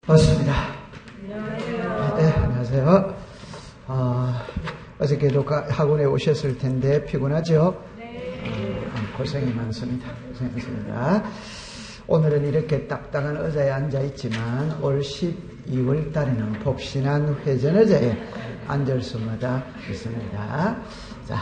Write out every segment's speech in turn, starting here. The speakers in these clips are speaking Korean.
반갑습니다. 안녕하세요. 네, 안녕하세요. 어저께도 학원에 오셨을 텐데 피곤하죠? 네. 고생이 많습니다. 오늘은 이렇게 딱딱한 의자에 앉아있지만 올 12월 달에는 폭신한 회전 의자에 앉을 수마다 있습니다. 자,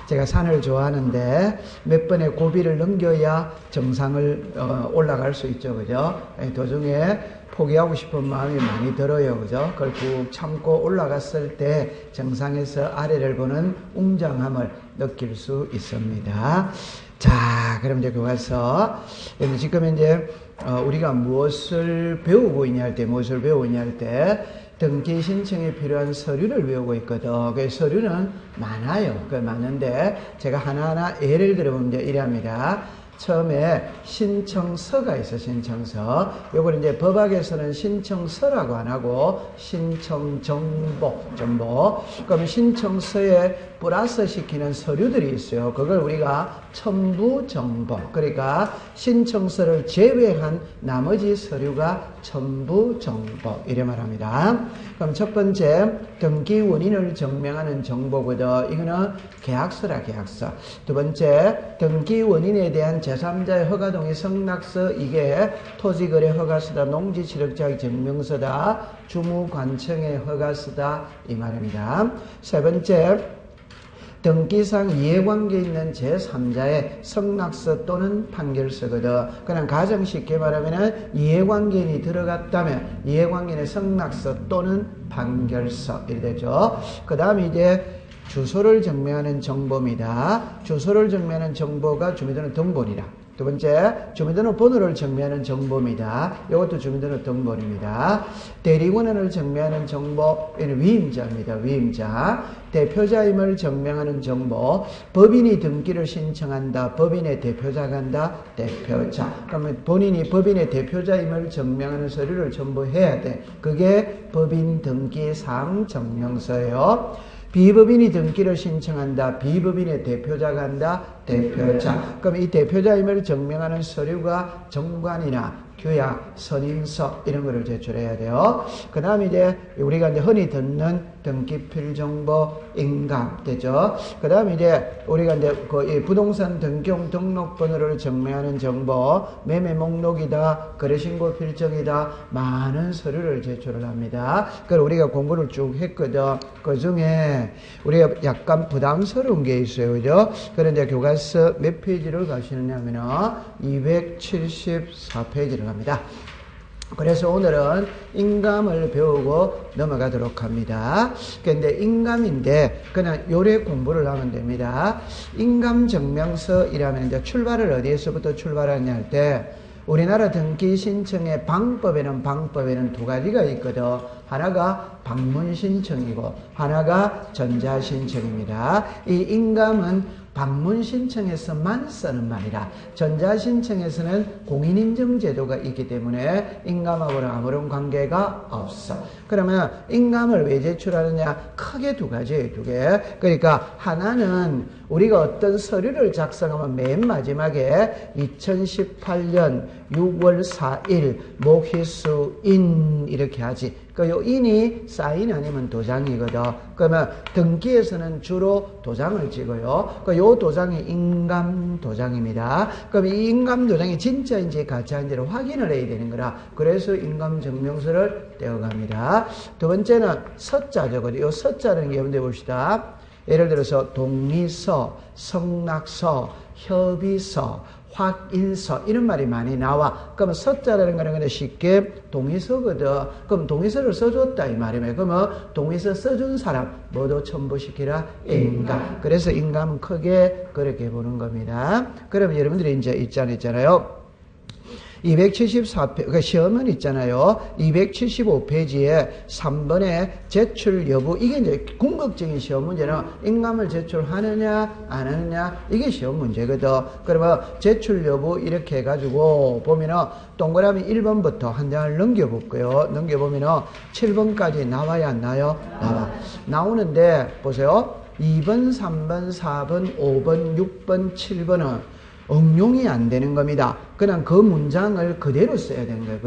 제가 산을 좋아하는데 몇 번의 고비를 넘겨야 정상을 올라갈 수 있죠, 그죠? 도중에 포기하고 싶은 마음이 많이 들어요, 그죠? 그걸 꾹 참고 올라갔을 때 정상에서 아래를 보는 웅장함을 느낄 수 있습니다. 자, 그럼 이제 교과서. 지금 이제 우리가 무엇을 배우고 있냐 할 때, 등기 신청에 필요한 서류를 배우고 있거든. 그 서류는 많아요. 많은데 제가 하나하나 예를 들어보면 이제 이랍니다. 처음에 신청서가 있어, 신청서. 요걸 이제 법학에서는 신청서라고 안 하고 신청정보. 그러면 신청서에 플러스 시키는 서류들이 있어요. 그걸 우리가 첨부정보. 그러니까 신청서를 제외한 나머지 서류가 첨부정보. 이래 말합니다. 그럼 첫 번째, 등기 원인을 증명하는 정보거든. 이거는 계약서라, 계약서. 두 번째, 등기 원인에 대한 제3자의 허가동의 성락서. 이게 토지거래 허가서다, 농지취득자의 증명서다, 주무관청의 허가서다, 이 말입니다. 세 번째, 등기상 이해관계 있는 제3자의 성락서 또는 판결서거든. 그냥 가장 쉽게 말하면 이해관계인이 들어갔다면 이해관계인의 성락서 또는 판결서 이래 되죠. 그 다음에 이제 주소를 증명하는 정보입니다. 주소를 증명하는 정보가 주민등록 등본이라. 두 번째, 주민등록 번호를 증명하는 정보입니다. 이것도 주민등록 등본입니다. 대리권한을 증명하는 정보는 위임자입니다. 위임자. 대표자임을 증명하는 정보. 법인이 등기를 신청한다. 법인의 대표자가 한다. 대표자. 그러면 본인이 법인의 대표자임을 증명하는 서류를 첨부해야 돼. 그게 법인 등기사항 증명서예요. 비법인이 등기를 신청한다. 비법인의 대표자가 한다. 대표자. 그럼 이 대표자임을 증명하는 서류가 정관이나 규약, 선임서 이런 거를 제출해야 돼요. 그 다음에 이제 우리가 이제 흔히 듣는 등기필 정보, 인감 되죠. 그 다음에 이제 우리가 이제 그 부동산 등기용 등록번호를 증명하는 정보, 매매 목록이다, 거래신고 필정이다, 많은 서류를 제출을 합니다. 그걸 우리가 공부를 쭉 했거든. 그 중에 우리가 약간 부담스러운 게 있어요, 그죠? 그런데 교과서 몇 페이지를 가시느냐면은 274페이지를 갑니다. 그래서 오늘은 인감을 배우고 넘어가도록 합니다. 근데 인감인데 그냥 요래 공부를 하면 됩니다. 인감증명서이라면 이제 출발을 어디에서부터 출발하냐 할 때 우리나라 등기 신청의 방법에는 두 가지가 있거든. 하나가 방문 신청이고 하나가 전자 신청입니다. 이 인감은 방문 신청에서만 쓰는 말이라 전자 신청에서는 공인인증 제도가 있기 때문에 인감하고는 아무런 관계가 없어. 그러면 인감을 왜 제출하느냐? 크게 두 가지예요, 두 개. 그러니까 하나는 우리가 어떤 서류를 작성하면 맨 마지막에 2018년 6월 4일 모희수인 이렇게 하지. 그 요 인이 사인 아니면 도장이거든. 그러면 등기에서는 주로 도장을 찍어요. 요 도장이 인감 도장입니다. 그럼 이 인감 도장이 진짜인지 가짜인지를 확인을 해야 되는 거라. 그래서 인감 증명서를 떼어갑니다. 두 번째는 서자죠. 요 서자라는 게 여러분들 봅시다. 예를 들어서 동의서, 성락서, 협의서, 확인서 이런 말이 많이 나와. 그러면 서자라는 거는 그냥 쉽게 동의서거든. 그럼 동의서를 써줬다 이 말이에요. 그러면 동의서 써준 사람 모두 첨부시키라 인감. 그래서 인감은 크게 그렇게 보는 겁니다. 그러면 여러분들이 이제 있잖아요. 274페이지, 시험은 있잖아요. 275페이지에 3번에 제출 여부, 이게 이제 궁극적인 시험 문제는 인감을 제출하느냐, 안 하느냐, 이게 시험 문제거든. 그러면 제출 여부 이렇게 해가지고 보면은 동그라미 1번부터 한 장을 넘겨볼게요. 넘겨보면은 7번까지 나와야 안 나요? 나와. 나오는데, 보세요. 2번, 3번, 4번, 5번, 6번, 7번은 응용이 안 되는 겁니다. 그냥 그 문장을 그대로 써야 되는 거예요.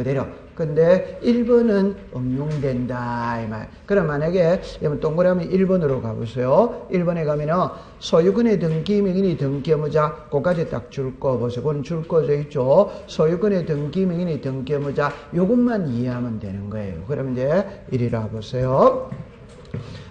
근데 1번은 응용된다 이 말. 그럼 만약에 여러분 동그라미 1번으로 가보세요. 1번에 가면은 소유권의 등기 명인이 등기 의무자 그까지 딱 줄 거 보세요. 그건 줄 거져 있죠. 소유권의 등기 명인이 등기 의무자 요것만 이해하면 되는 거예요. 그럼 이제 1이라 보세요.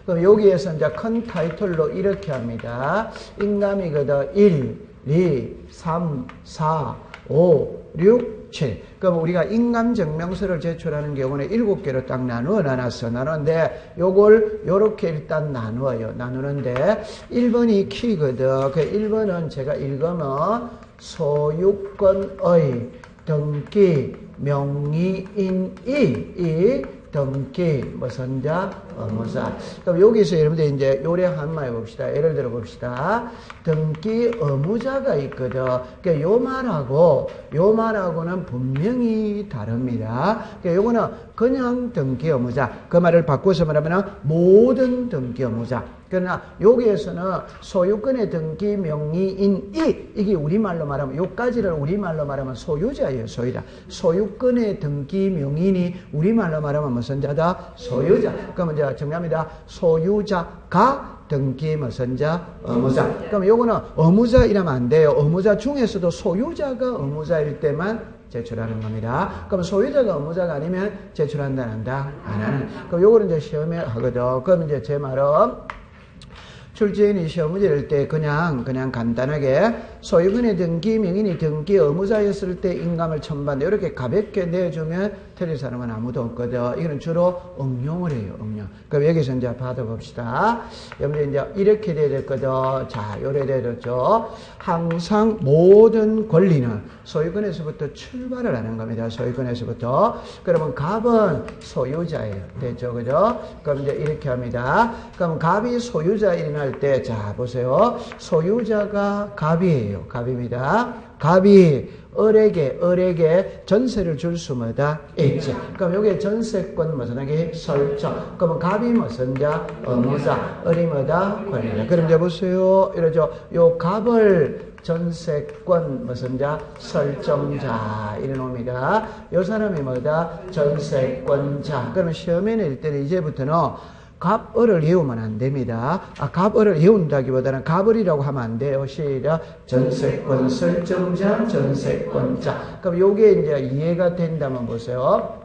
그럼 여기에서 이제 큰 타이틀로 이렇게 합니다. 인감이거든 1, 2, 3, 4, 5, 6, 7. 그럼 우리가 인감증명서를 제출하는 경우는 7개로 딱 나누는데 요걸 요렇게 일단 나누어요. 나누는데 1번이 키거든. 그 1번은 제가 읽으면 소유권의 등기 명의인이 이 등기 무슨 자 의무자. 그럼 여기서 여러분들 이제 요령 한번 해봅시다. 예를 들어 봅시다. 등기 의무자가 있거든. 그러니까 요 말하고는 분명히 다릅니다. 그러니까 요거는 그냥 등기 의무자. 그 말을 바꿔서 말하면 모든 등기 의무자. 그러나 여기에서는 소유권의 등기 명의인이 이게 우리말로 말하면 요까지를 우리말로 말하면 소유자예요. 소유자. 소유권의 등기 명의인이 우리말로 말하면 무슨 자다? 소유자. 그러면 이제 정리합니다. 소유자가 등기 무슨 자? 의무자. 그럼 요거는 의무자 이러면 안 돼요. 의무자 중에서도 소유자가 의무자일 때만 제출하는 겁니다. 그럼 소유자가 의무자가 아니면 제출한다, 안 한다? 안 하는. 그럼 요거는 이제 시험에 하거든. 그럼 이제 제 말은 출제인이 시험 문제 낼 때 그냥 간단하게 소유권의 등기 명인이 등기 의무자였을 때 인감을 첨부한다. 이렇게 가볍게 내주면 틀릴 사람은 아무도 없거든. 이거는 주로 응용을 해요. 응용. 그럼 여기서 이제 받아봅시다. 여러분들 이제 이렇게 돼야 됐거든. 자, 요래 돼야 됐죠. 항상 모든 권리는 소유권에서부터 출발을 하는 겁니다. 소유권에서부터. 그러면 갑은 소유자예요. 됐죠? 그죠? 그럼 이제 이렇게 합니다. 그럼 갑이 소유자인 때, 자, 보세요. 소유자가 갑이에요. 갑입니다. 갑이 을에게 전세를 줄 수마다 있지. 그럼 여기에 전세권 무슨 하게 설정. 그러면 갑이 무슨 자? 의무자. 을이 뭐다? 권리자. 그럼 이제 보세요. 이러죠. 요 갑을 전세권 무슨 자? 설정자. 이래 놉니다. 요 사람이 뭐다? 전세권자. 그러면 시험에 낼 때는 이제부터는 갑을을 외우면 안 됩니다. 갑을을 외운다기보다는 갑을이라고 하면 안 돼요. 시작. 전세권 설정자, 전세권자. 그럼 요게 이제 이해가 된다면 보세요.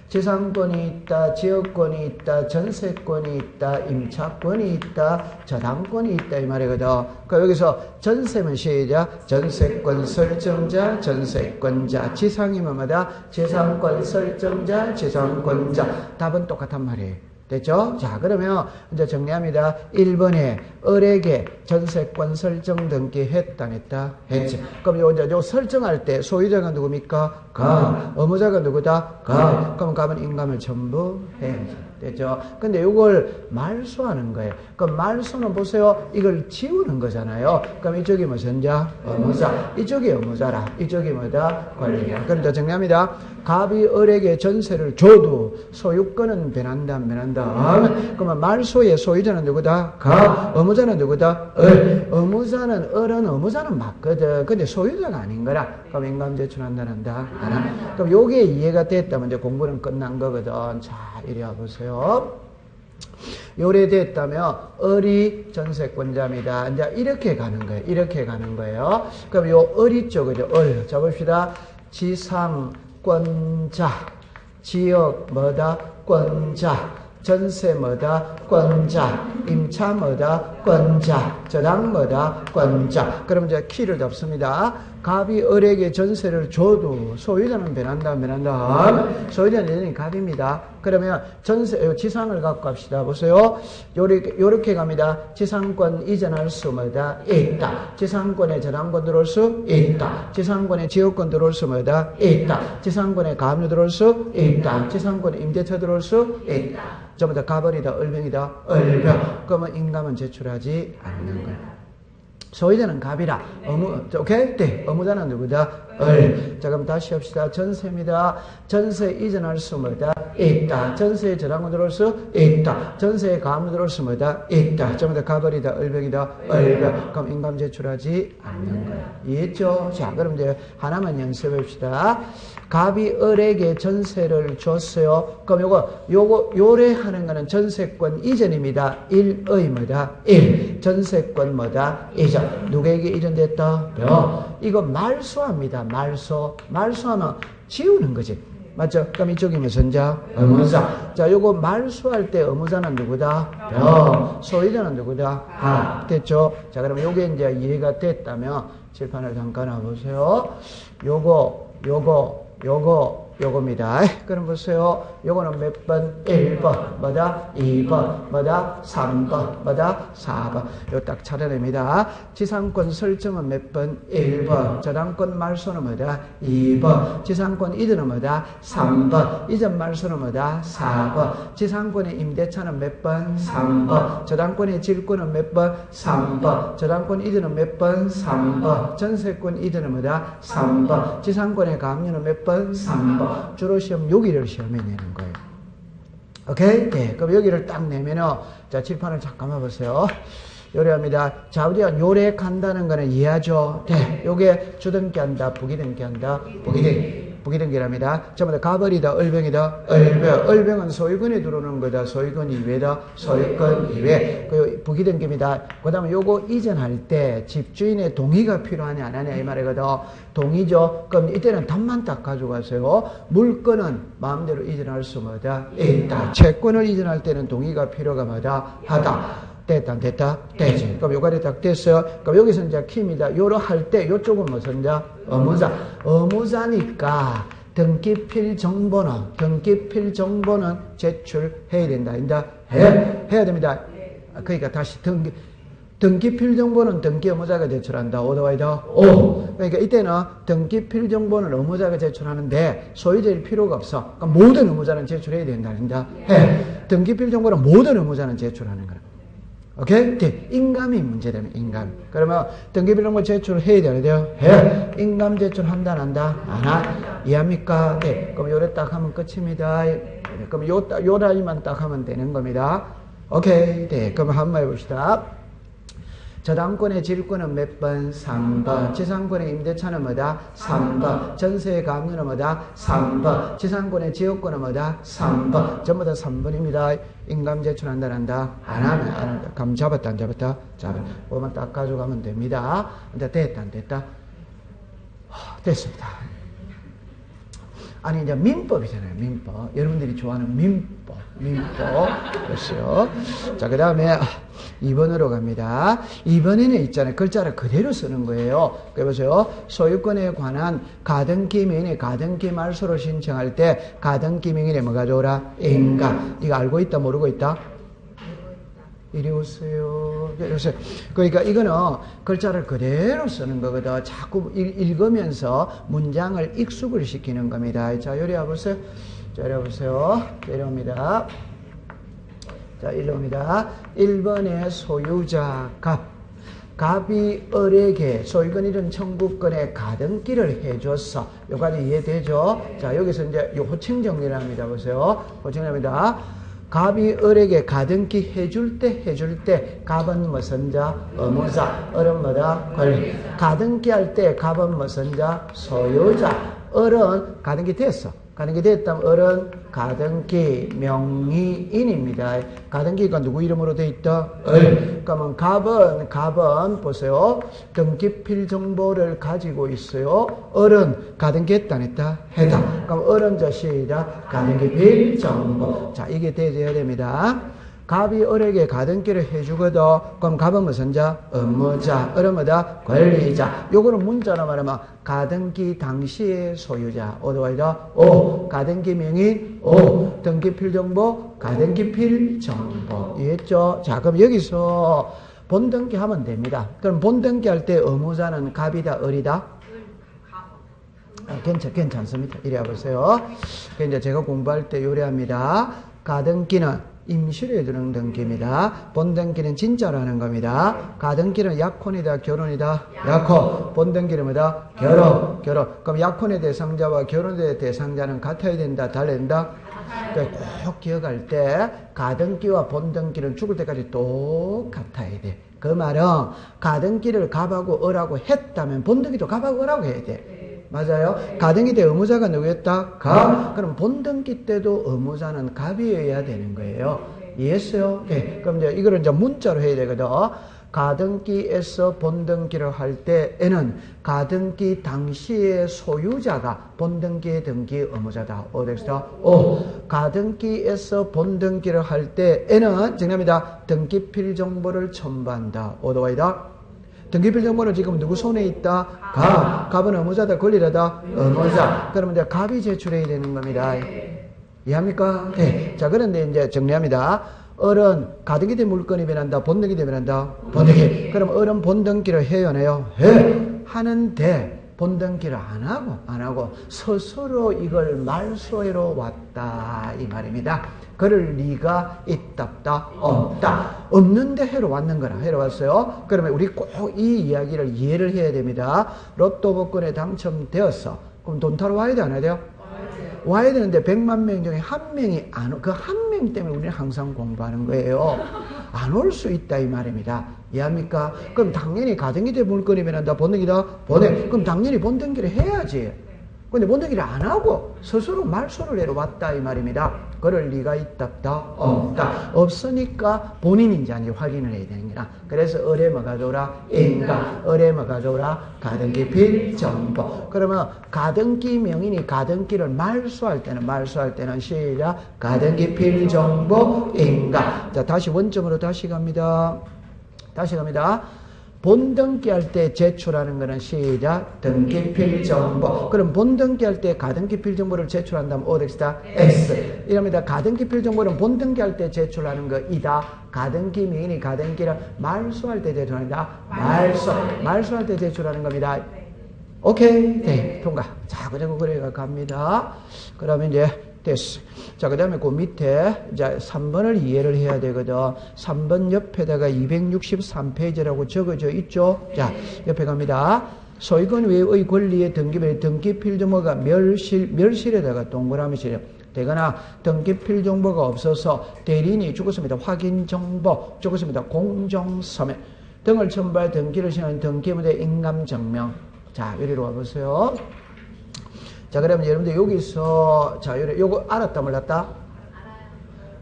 지상권이 있다, 지역권이 있다, 전세권이 있다, 임차권이 있다, 저당권이 있다 이 말이거든. 그러니까 여기서 전세면 시작. 전세권 설정자, 전세권자. 지상이면 뭐다? 지상권 설정자, 지상권자. 답은 똑같단 말이에요. 됐죠? 자, 그러면 이제 정리합니다. 1번에 을에게 전세권 설정 등기 했다, 안 했다? 했지. 그럼 요 설정할 때 소유자가 누굽니까? 갑. 의무자가 누구다? 갑. 그럼 갑은 인감을 전부 해야지. 됐죠? 근데 이걸 말소하는 거예요. 그럼 말소는 보세요. 이걸 지우는 거잖아요. 그럼 이쪽이 무슨 자? 의무자. 이쪽이 의무자라. 이쪽이 뭐다? 권리자. 그럼 더 정리합니다. 갑이 을에게 전세를 줘도 소유권은 변한다, 안 변한다? 그러면 말소의 소유자는 누구다? 갑. 의무자는 누구다? 을. 을은 의무자는 맞거든. 근데 소유자가 아닌 거라. 그럼 인감 제출한다, 한다? 안 한다. 그럼 요게 이해가 됐다면 이제 공부는 끝난 거거든. 자, 이리 와보세요. 요래 됐다면 을이 전세권자입니다. 이제 이렇게 가는 거예요. 이렇게 가는 거예요. 그럼 요 을이 쪽이죠. 을. 자 봅시다. 지상권자, 지역 뭐다? 권자, 전세 뭐다? 권자, 임차 뭐다? 권자, 저당 뭐다? 권자. 그럼 이제 키를 잡습니다. 갑이 을에게 전세를 줘도 소유자는 변한다, 안 변한다? 소유자는 여전히 갑입니다. 그러면 지상을 갖고 갑시다. 보세요. 요렇게 갑니다. 지상권 이전할 수 뭐다? 있다. 지상권에 저당권 들어올 수 있다. 지상권에 지역권 들어올 수 뭐다? 있다. 지상권에 가압류 들어올 수 있다. 지상권에 임대차 들어올 수 있다. 전부 다 갑을이다, 을병이다, 을병. 그러면 인감은 제출하지 않는 거예요. 소유자는 갑이라. 오케이? 네. 의무자는 누구다? 을. 자, 그럼 다시 합시다. 전세입니다. 전세 이전할 수 뭐다? 있다. 전세에 저당권 들어올 수 있다. 전세에 가압류 들어올 수 뭐다? 있다. 전부 다 가벌이다. 을병이다. 을병. 그럼 인감 제출하지 않는 거야. 이해했죠? 자, 그럼 이제 하나만 연습해 봅시다. 갑이 을에게 전세를 줬어요. 그럼 요래하는 거는 전세권 이전입니다. 1의 뭐다? 1. 전세권 뭐다? 이전. 누구에게 이전됐다? 이거 말소합니다. 말소하면 지우는 거지. 맞죠? 그럼 이쪽이 무슨자? 의무자. 자, 요거 말소할 때 의무자는 누구다? 소유자는 누구다? 됐죠? 자, 그럼 요게 이제 이해가 됐다면 칠판을 잠깐 와보세요. 요겁니다. 그럼 보세요. 요거는 몇 번? 1번. 뭐다? 2번. 뭐다? 3번. 뭐다? 4번. 요 딱 차려냅니다. 지상권 설정은 몇 번? 1번. 저당권 말소는 뭐다? 2번. 지상권 이전은 뭐다? 3번. 이전 말소는 뭐다? 4번. 지상권의 임대차는 몇 번? 3번. 저당권의 질권은 몇 번? 3번. 저당권 이전은 몇 번? 3번. 전세권 이전은 뭐다? 3번. 지상권의 가압류는 몇 번? 3번. 주로 시험 여기를 시험에 내는 거예요. 오케이? 네. 그럼 여기를 딱 내면은, 자, 칠판을 잠깐만 보세요. 요래합니다. 자, 우리가 요래간다는 거는 이해하죠? 네. 요게 주등기 한다, 부기등기 한다, 부기등기랍니다. 전부 다 가벌이다, 을병이다, 을병. 을병은 소유권에 들어오는 거다, 소유권 이외다, 소유권 이외. 그 부기등기입니다. 그 다음에 요거 이전할 때 집주인의 동의가 필요하냐, 안 하냐, 이 말이거든. 동의죠? 그럼 이때는 답만 딱 가져가세요. 물건은 마음대로 이전할 수 뭐다? 있다. 채권을 이전할 때는 동의가 필요가 뭐다? 하다. 됐다, 되지. 그럼 요거리 딱 됐어요. 그럼 여기서 이제 키입니다. 요로 할 때, 요쪽은 무슨자? 의무자니까, 등기필 정보는 제출해야 된다. 해야 됩니다. 그러니까 다시 등기필 정보는 등기 의무자가 제출한다. 오더와이더 오. 그러니까 이때는 등기필 정보는 의무자가 제출하는데 소유자일 필요가 없어. 그러니까 모든 의무자는 제출해야 된다. 등기필 정보는 모든 의무자는 제출하는 거야. 오케이? 네. 인감이 문제되면 인감. 그러면 등기필 정보 제출해야 되는데요. 해. 인감 제출한다, 안 한다? 안 하. 이해합니까? 네. 그럼 요래 딱 하면 끝입니다. 그럼 요 라인만 딱 하면 되는 겁니다. 오케이. 네. 그럼 한번 해봅시다. 저당권의 질권은 몇 번? 3번. 지상권의 임대차는 뭐다? 3번. 전세의 가압류는 뭐다? 3번. 지상권의 지역권은 뭐다? 3번. 전부 다 3번입니다. 인감 제출한다, 한다? 안 한다. 감 잡았다, 안 잡았다? 잡았다. 그거만 딱 가져가면 됩니다. 근데 됐다, 안 됐다? 됐습니다. 아니, 이제 민법이잖아요, 민법. 여러분들이 좋아하는 민법. 됐어요. 자, 그 다음에 2번으로 갑니다. 2번에는 있잖아요. 글자를 그대로 쓰는 거예요. 보세요. 소유권에 관한 가등기 명인의 가등기 말소를 신청할 때 가등기 명인에 뭐가 좋으라? 인감. 이거 알고 있다, 모르고 있다? 이리 오세요. 그러니까 이거는 글자를 그대로 쓰는 거거든. 자꾸 읽으면서 문장을 익숙을 시키는 겁니다. 자, 요리 와보세요. 내려옵니다. 자, 일로옵니다. 1번의 소유자 갑이 을에게 소유권 이전 청구권의 가등기를 해줬어. 여기까지 이해되죠? 자, 여기서 이제 호칭 정리를 합니다. 보세요. 호칭을 합니다. 갑이 을에게 가등기 해줄 때 갑은 무슨 자? 의무자. 을은 뭐다? 권리. 가등기 할 때 갑은 무슨 자? 소유자. 을은 가등기 됐어. 가등기 됐다면 을은 가등기 명의인입니다. 가등기가 누구 이름으로 돼 있다? 을. 그러면 갑은 보세요. 등기필 정보를 가지고 있어요. 을은 가등기 했다, 안 했다? 했다. 그럼 을은 저 시작. 가등기필 정보. 자, 이게 돼야 됩니다. 갑이 을에게 가등기를 해주거든. 그럼 갑은 무슨 자? 의무자. 을은 뭐다? 권리자. 요거는 문자로 말하면 가등기 당시의 소유자. 오더와이더 오. 가등기 명인 오. 등기필 정보 가등기필 정보. 이해했죠? 자, 그럼 여기서 본등기 하면 됩니다. 그럼 본등기 할 때 의무자는 갑이다, 을이다? 괜찮습니다. 이리 와보세요. 이제 제가 공부할 때 요리합니다. 가등기는 임실에 두는 등기입니다. 본등기는 진짜라는 겁니다. 가등기는 약혼이다, 결혼이다? 약혼. 본등기는 뭐다? 결혼. 그럼 약혼의 대상자와 결혼의 대상자는 같아야 된다, 달라야 된다? 그러니까 꼭 기억할 때 가등기와 본등기는 죽을 때까지 똑같아야 돼. 그 말은 가등기를 갑하고 을하고 했다면 본등기도 갑하고 을하고 해야 돼. 맞아요? 가등기 때 의무자가 누구였다? 갑. 그럼 본등기 때도 의무자는 갑이어야 되는 거예요. 이해했어요? 네. 그럼 이제 이거를 이제 문자로 해야 되거든. 가등기에서 본등기를 할 때에는 가등기 당시의 소유자가 본등기의 등기 의무자다. 어디서? 가등기에서 본등기를 할 때에는 정답입니다. 등기필 정보를 첨부한다. 어디다? 등기필 정보는 지금 누구 손에 있다? 갑은 의무자다, 권리자다? 의무자. 그러면 이제 갑이 제출해야 되는 겁니다. 이해합니까? 네. 자, 그런데 이제 정리합니다. 을은 가등기 때 물건이 변한다, 본등기 때 변한다? 본등기. 그럼 을은 본등기를 해요, 안 해요? 하는데 본등기를 안 하고 스스로 이걸 말소해로 왔다 이 말입니다. 그럴 리가 있답다, 없다. 없는데 해로 왔는 거라. 해로 왔어요. 그러면 우리 꼭 이 이야기를 이해를 해야 됩니다. 로또 복권에 당첨되었어. 그럼 돈 타러 와야 돼, 안 와야 돼요? 와야 되는데 100만 명 중에 한 명이 안 오. 그 한 명 때문에 우리는 항상 공부하는 거예요. 안 올 수 있다 이 말입니다. 이해합니까? 그럼 당연히 가등기 때 물건이 변한다, 본등기다? 그럼 당연히 본등기를 해야지. 근데 본등기를 안 하고 스스로 말소를 해로 왔다 이 말입니다. 그럴 리가 있답다, 없다. 없으니까 본인인지 아닌지 확인을 해야 되는 거야. 그래서 을에 뭐가 좋으라? 인가. 을에 뭐가 좋으라? 가등기 필 정보. 그러면 가등기 명인이 가등기를 말소할 때는 시작. 가등기 필 정보 인가. 자, 다시 원점으로 다시 갑니다. 본등기 할 때 제출하는 거는 시작. 등기필 정보. 그럼 본등기 할 때 가등기필 정보를 제출한다면 어디다? X. 이럽니다. 가등기필 정보는 본등기 할 때 제출하는 거 이다. 가등기 명인이 가등기를 말소할 때 제출한다. 말소할 때 제출하는 겁니다. 오케이? 네, 통과. 자, 그리고 그래가 갑니다. 그러면 이제 됐어. 자, 그 다음에 그 밑에 이제 3번을 이해를 해야 되거든. 3번 옆에다가 263페이지라고 적어져 있죠. 자, 옆에 갑니다. 소유권 외의 권리의 등기필 정보가 멸실에다가 동그라미 치려 되거나 등기필 정보가 없어서 대리인이 죽었습니다. 확인 정보 죽었습니다. 공정서면 등을 첨부할 등기를 시행하는 등기물의 인감증명. 자, 여기로 와보세요. 자, 그러면 여러분들 여기서, 자, 요거 알았다, 몰랐다?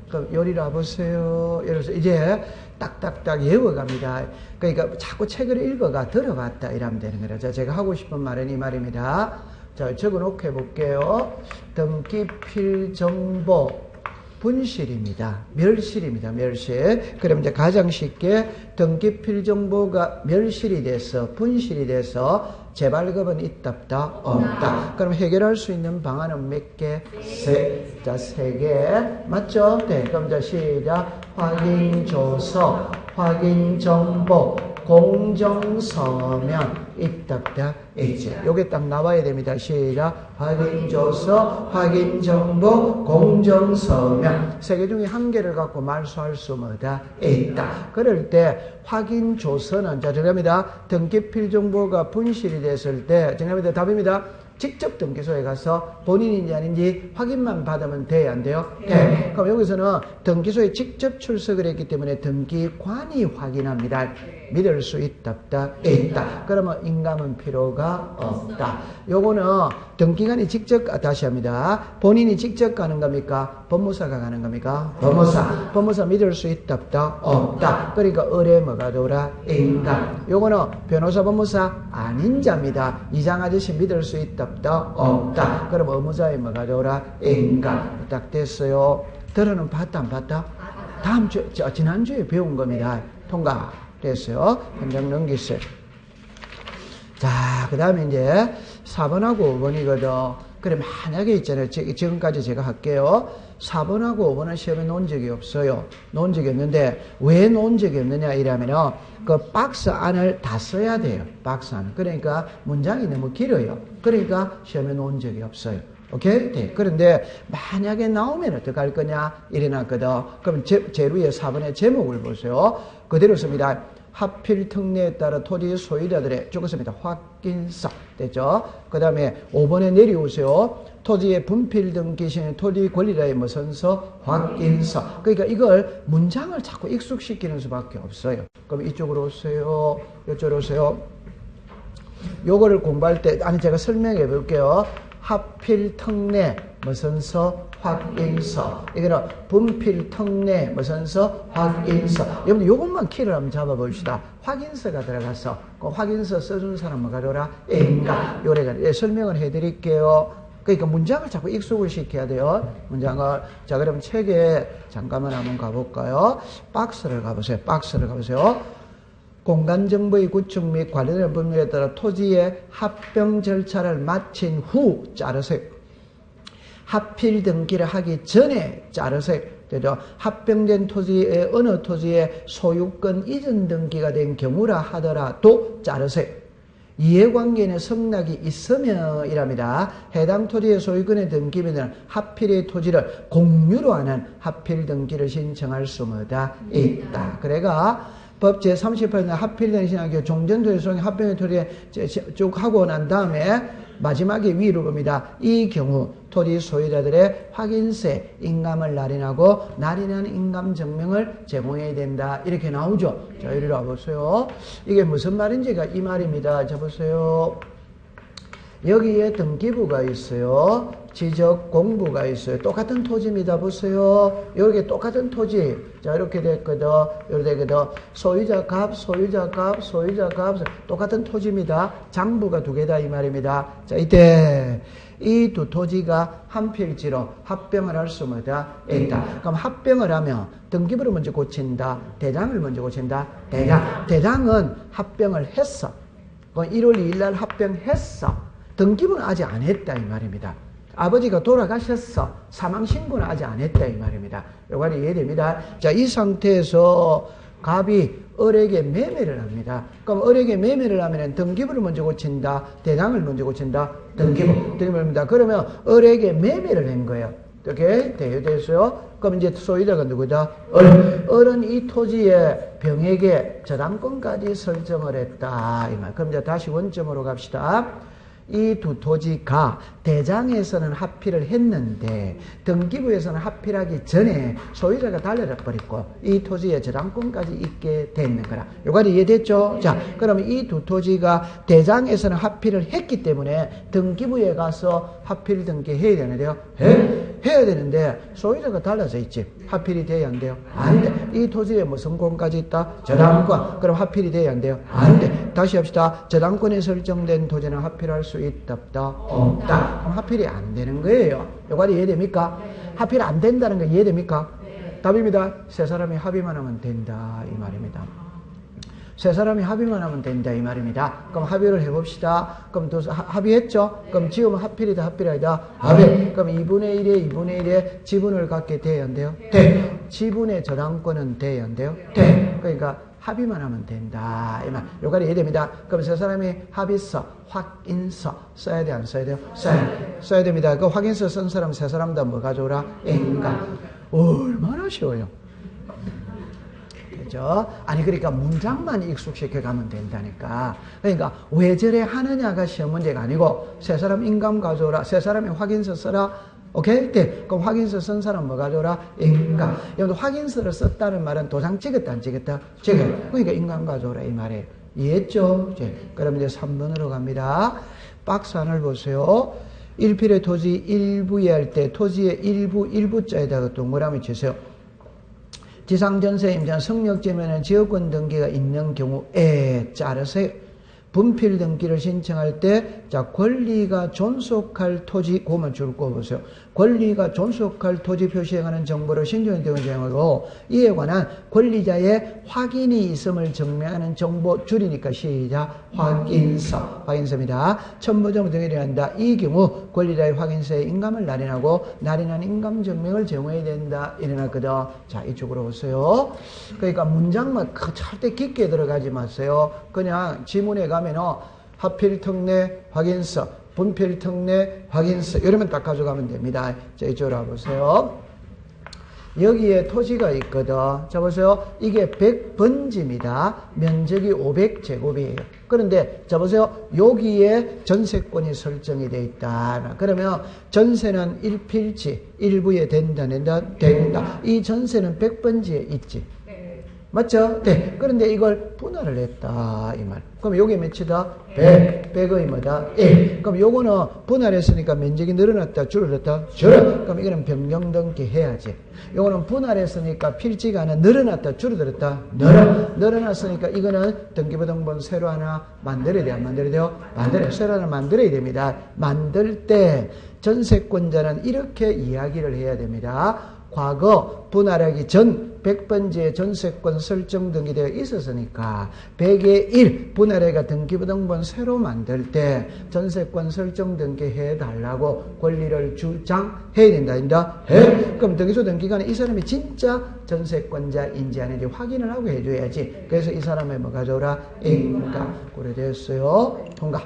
그럼 요리를 와보세요. 여기서 이제 딱딱딱 외워갑니다. 그러니까 자꾸 책을 읽어가 들어갔다 이러면 되는 거예요. 자, 제가 하고 싶은 말은 이 말입니다. 자, 적어 놓고 해볼게요. 등기필 정보 분실입니다. 멸실입니다. 멸실. 그럼 이제 가장 쉽게 등기필 정보가 멸실이 돼서 분실이 돼서 재발급은 있답다, 없다. 그럼 해결할 수 있는 방안은 몇 개? 자, 3개. 맞죠? 네. 그럼 자, 시작. 확인조서, 확인정보, 공정서면 있답다, 있지. 요게 딱 나와야 됩니다. 시작. 확인조서, 확인정보, 공정서면. 3개 중에 1개를 갖고 말소할 수 뭐다? 있다. 그럴 때 확인조서는, 자, 정답입니다. 등기필 정보가 분실이 됐을 때, 정답입니다. 답입니다. 직접 등기소에 가서 본인인지 아닌지 확인만 받으면 돼요, 안 돼요? 네. 그럼 여기서는 등기소에 직접 출석을 했기 때문에 등기관이 확인합니다. 믿을 수 있답다, 있다. 그러면 인감은 필요가 없다. 요거는 등기관이 직접, 다시 합니다. 본인이 직접 가는 겁니까? 법무사가 가는 겁니까? 법무사 믿을 수 있답다, 없다. 그러니까 을에 뭐가 돌아? 인감. 요거는 변호사 법무사 아닌 자입니다. 이장 아저씨 믿을 수 있답다, 없다. 그럼 의무자에 뭐가 돌아? 인감. 딱 됐어요. 들어는 봤다, 안 봤다? 다음 주, 지난주에 배운 겁니다. 통과. 됐어요. 현장 넘기세요. 자, 그 다음에 이제 4번하고 5번이거든. 그래, 만약에 있잖아요. 지금까지 제가 할게요. 4번하고 5번은 시험에 놓은 적이 없어요. 놓은 적이 없는데, 왜 놓은 적이 없느냐, 이러면은, 그 박스 안을 다 써야 돼요. 박스 안. 그러니까 문장이 너무 길어요. 그러니까 시험에 놓은 적이 없어요. 오케이? 네. 그런데 만약에 나오면 어떡할 거냐? 이래 놨거든. 그럼 제루의 4번의 제목을 보세요. 그대로 씁니다. 하필 특례에 따라 토지 소유자들의 죽었습니다. 확인서. 됐죠? 그 다음에 5번에 내려오세요. 토지의 분필 등 기신의 토지 권리자의 무선서 확인서. 그러니까 이걸 문장을 자꾸 익숙시키는 수밖에 없어요. 그럼 이쪽으로 오세요. 이쪽으로 오세요. 요거를 공부할 때, 아니, 제가 설명해 볼게요. 하필 특례 무선서 확인서. 이거는 분필 특례 무선서 확인서. 여러분 요것만 키를 한번 잡아봅시다. 확인서가 들어가서 그 확인서 써준 사람 뭐가 줘라? 인가. 요래가 설명을 해드릴게요. 그러니까 문장을 자꾸 익숙을 시켜야 돼요. 문장을. 자, 그럼 책에 잠깐만 한번 가볼까요? 박스를 가보세요. 박스를 가보세요. 공간정보의 구축 및 관련된 법률에 따라 토지의 합병 절차를 마친 후 자르세요. 합필 등기를 하기 전에 자르세요. 되죠? 합병된 토지의 어느 토지의 소유권 이전 등기가 된 경우라 하더라도 자르세요. 이해관계는 성락이 있으면 이랍니다. 해당 토지의 소유권의 등기면은 합필의 토지를 공유로 하는 합필 등기를 신청할 수마다 있다. 그래가 법 제38년 합필된 신학교 종전토지 소유의 합병의 토지에 쭉 하고 난 다음에 마지막에 위로 봅니다. 이 경우 토지 소유자들의 확인세 인감을 날인하고 날인한 인감 증명을 제공해야 된다. 이렇게 나오죠. 자, 이리 와보세요. 이게 무슨 말인지가 이 말입니다. 자, 보세요. 여기에 등기부가 있어요. 지적공부가 있어요. 똑같은 토지입니다. 보세요. 여기 똑같은 토지. 자, 이렇게 됐거든. 이렇게 됐거든. 소유자 값, 소유자 값, 소유자 값. 똑같은 토지입니다. 장부가 두 개다 이 말입니다. 자, 이때 이 두 토지가 한 필지로 합병을 할 수마다 있다. 그럼 합병을 하면 등기부를 먼저 고친다. 대장을 먼저 고친다. 대장은 합병을 했어. 1월 2일 날 합병했어. 등기부는 아직 안 했다 이 말입니다. 아버지가 돌아가셨어. 사망신고는 아직 안 했다 이 말입니다. 요거는 이해됩니다. 자, 이 상태에서 갑이 을에게 매매를 합니다. 그럼 을에게 매매를 하면 등기부를 먼저 고친다. 대장을 먼저 고친다. 등기부입니다. 그러면 을에게 매매를 한 거예요. 이렇게 대여됐어요. 그럼 이제 소유자가 누구다? 을은 이 토지의 병에게 저당권까지 설정을 했다 이 말. 그럼 이제 다시 원점으로 갑시다. 이 두 토지가 대장에서는 합필을 했는데 등기부에서는 합필하기 전에 소유자가 달려라 버렸고 이 토지에 저당권까지 있게 됐는 거라. 요까지 이해됐죠? 자, 그럼 이 두 토지가 대장에서는 합필을 했기 때문에 등기부에 가서 합필 등기해야 되는데요. 해야 되는데 소유자가 달라져 있지. 합필이 돼야 안 돼요? 안 돼. 이 토지에 무슨 권까지 있다? 저당권. 그럼 합필이 돼야 안 돼요? 안 돼. 다시 합시다. 저당권에 설정된 토지는 합필할 수 있다 없다? 없다. 그럼 합필이 안 되는 거예요. 요까지 이해됩니까? 합필 안 된다는 거 이해됩니까? 답입니다. 세 사람이 합의만 하면 된다 이 말입니다. 세 사람이 합의만 하면 된다 이 말입니다. 그럼 합의를 해봅시다. 그럼 또 합의했죠? 그럼 지금 합필이다 합필이 아니다? 합의. 그럼 2분의 1에 2분의 1에 지분을 갖게 돼야 안 돼요? 돼. 지분의 저당권은 돼야 안 돼요? 돼. 그러니까 합의만 하면 된다 이 말. 요까지 이해됩니다. 그럼 세 사람이 합의서, 확인서 써야 돼 안 써야 돼요? 써야 됩니다. 그 확인서 쓴 사람 세 사람 다 뭐 가져오라? 인감. 얼마나 쉬워요. 그죠? 아니 그러니까 문장만 익숙시켜 가면 된다니까. 그러니까 왜 저래 하느냐가 시험 문제가 아니고 세 사람 인감 가져오라. 세 사람이 확인서 써라. 오케이? 네. 그럼 확인서 쓴 사람 뭐 가져오라? 인감. 여러분 확인서를 썼다는 말은 도장 찍었다 안 찍었다? 찍어. 그러니까 인감 가져오라 이 말이에요. 이해했죠? 네. 그럼 이제 3번으로 갑니다. 박스 하나를 보세요. 1필의 토지 일부에 할 때 토지의 일부자에다가 동그라미 치세요. 지상전세 임장 성역지면은 지역권 등기가 있는 경우에 자르세요. 분필 등기를 신청할 때, 자, 권리가 존속할 토지, 그것만 줄 거 보세요. 권리가 존속할 토지 표시행하는 정보를 신청의 경우 제공하고, 이에 관한 권리자의 확인이 있음을 증명하는 정보 줄이니까 시작. 확인서입니다. 첨부정보 등에 한다. 이 경우 권리자의 확인서에 인감을 날인하고, 날인한 인감 증명을 제공해야 된다. 이래놨거든. 자, 이쪽으로 오세요. 그러니까 문장만 절대 깊게 들어가지 마세요. 그냥 지문에 가면은 하필 특례 확인서, 분필 특례 확인서 이러면 딱 가져가면 됩니다. 자, 이쪽으로 와보세요. 여기에 토지가 있거든. 자, 보세요. 이게 100번지입니다. 면적이 500제곱이에요. 그런데, 자, 보세요. 여기에 전세권이 설정이 되어 있다. 그러면 전세는 1필지, 일부에 된다. 이 전세는 100번지에 있지. 맞죠? 네. 그런데 이걸 분할을 했다. 이 말. 그럼 요게 몇이다? 100. 100의 뭐다? 1. 그럼 요거는 분할했으니까 면적이 늘어났다? 줄어들었다? 줄어. 그럼 이거는 변경 등기 해야지. 요거는 분할했으니까 필지가 하나 늘어났다? 줄어들었다? 늘어났으니까 이거는 등기부등본 새로 하나 만들어야 돼요? 안 만들어야 돼요? 새로 하나 만들어야 됩니다. 만들 때 전세권자는 이렇게 이야기를 해야 됩니다. 과거 분할하기 전 100번지에 전세권 설정 등기되어 있었으니까 100의 1 분할해가 등기부등본 새로 만들 때 전세권 설정 등기해달라고 권리를 주장해야 된다. 그럼 등기소 등기관에 이 사람이 진짜 전세권자인지 아닌지 확인을 하고 해줘야지. 그래서 이 사람의 뭐 가져오라? 인가. 고려됐어요. 통과.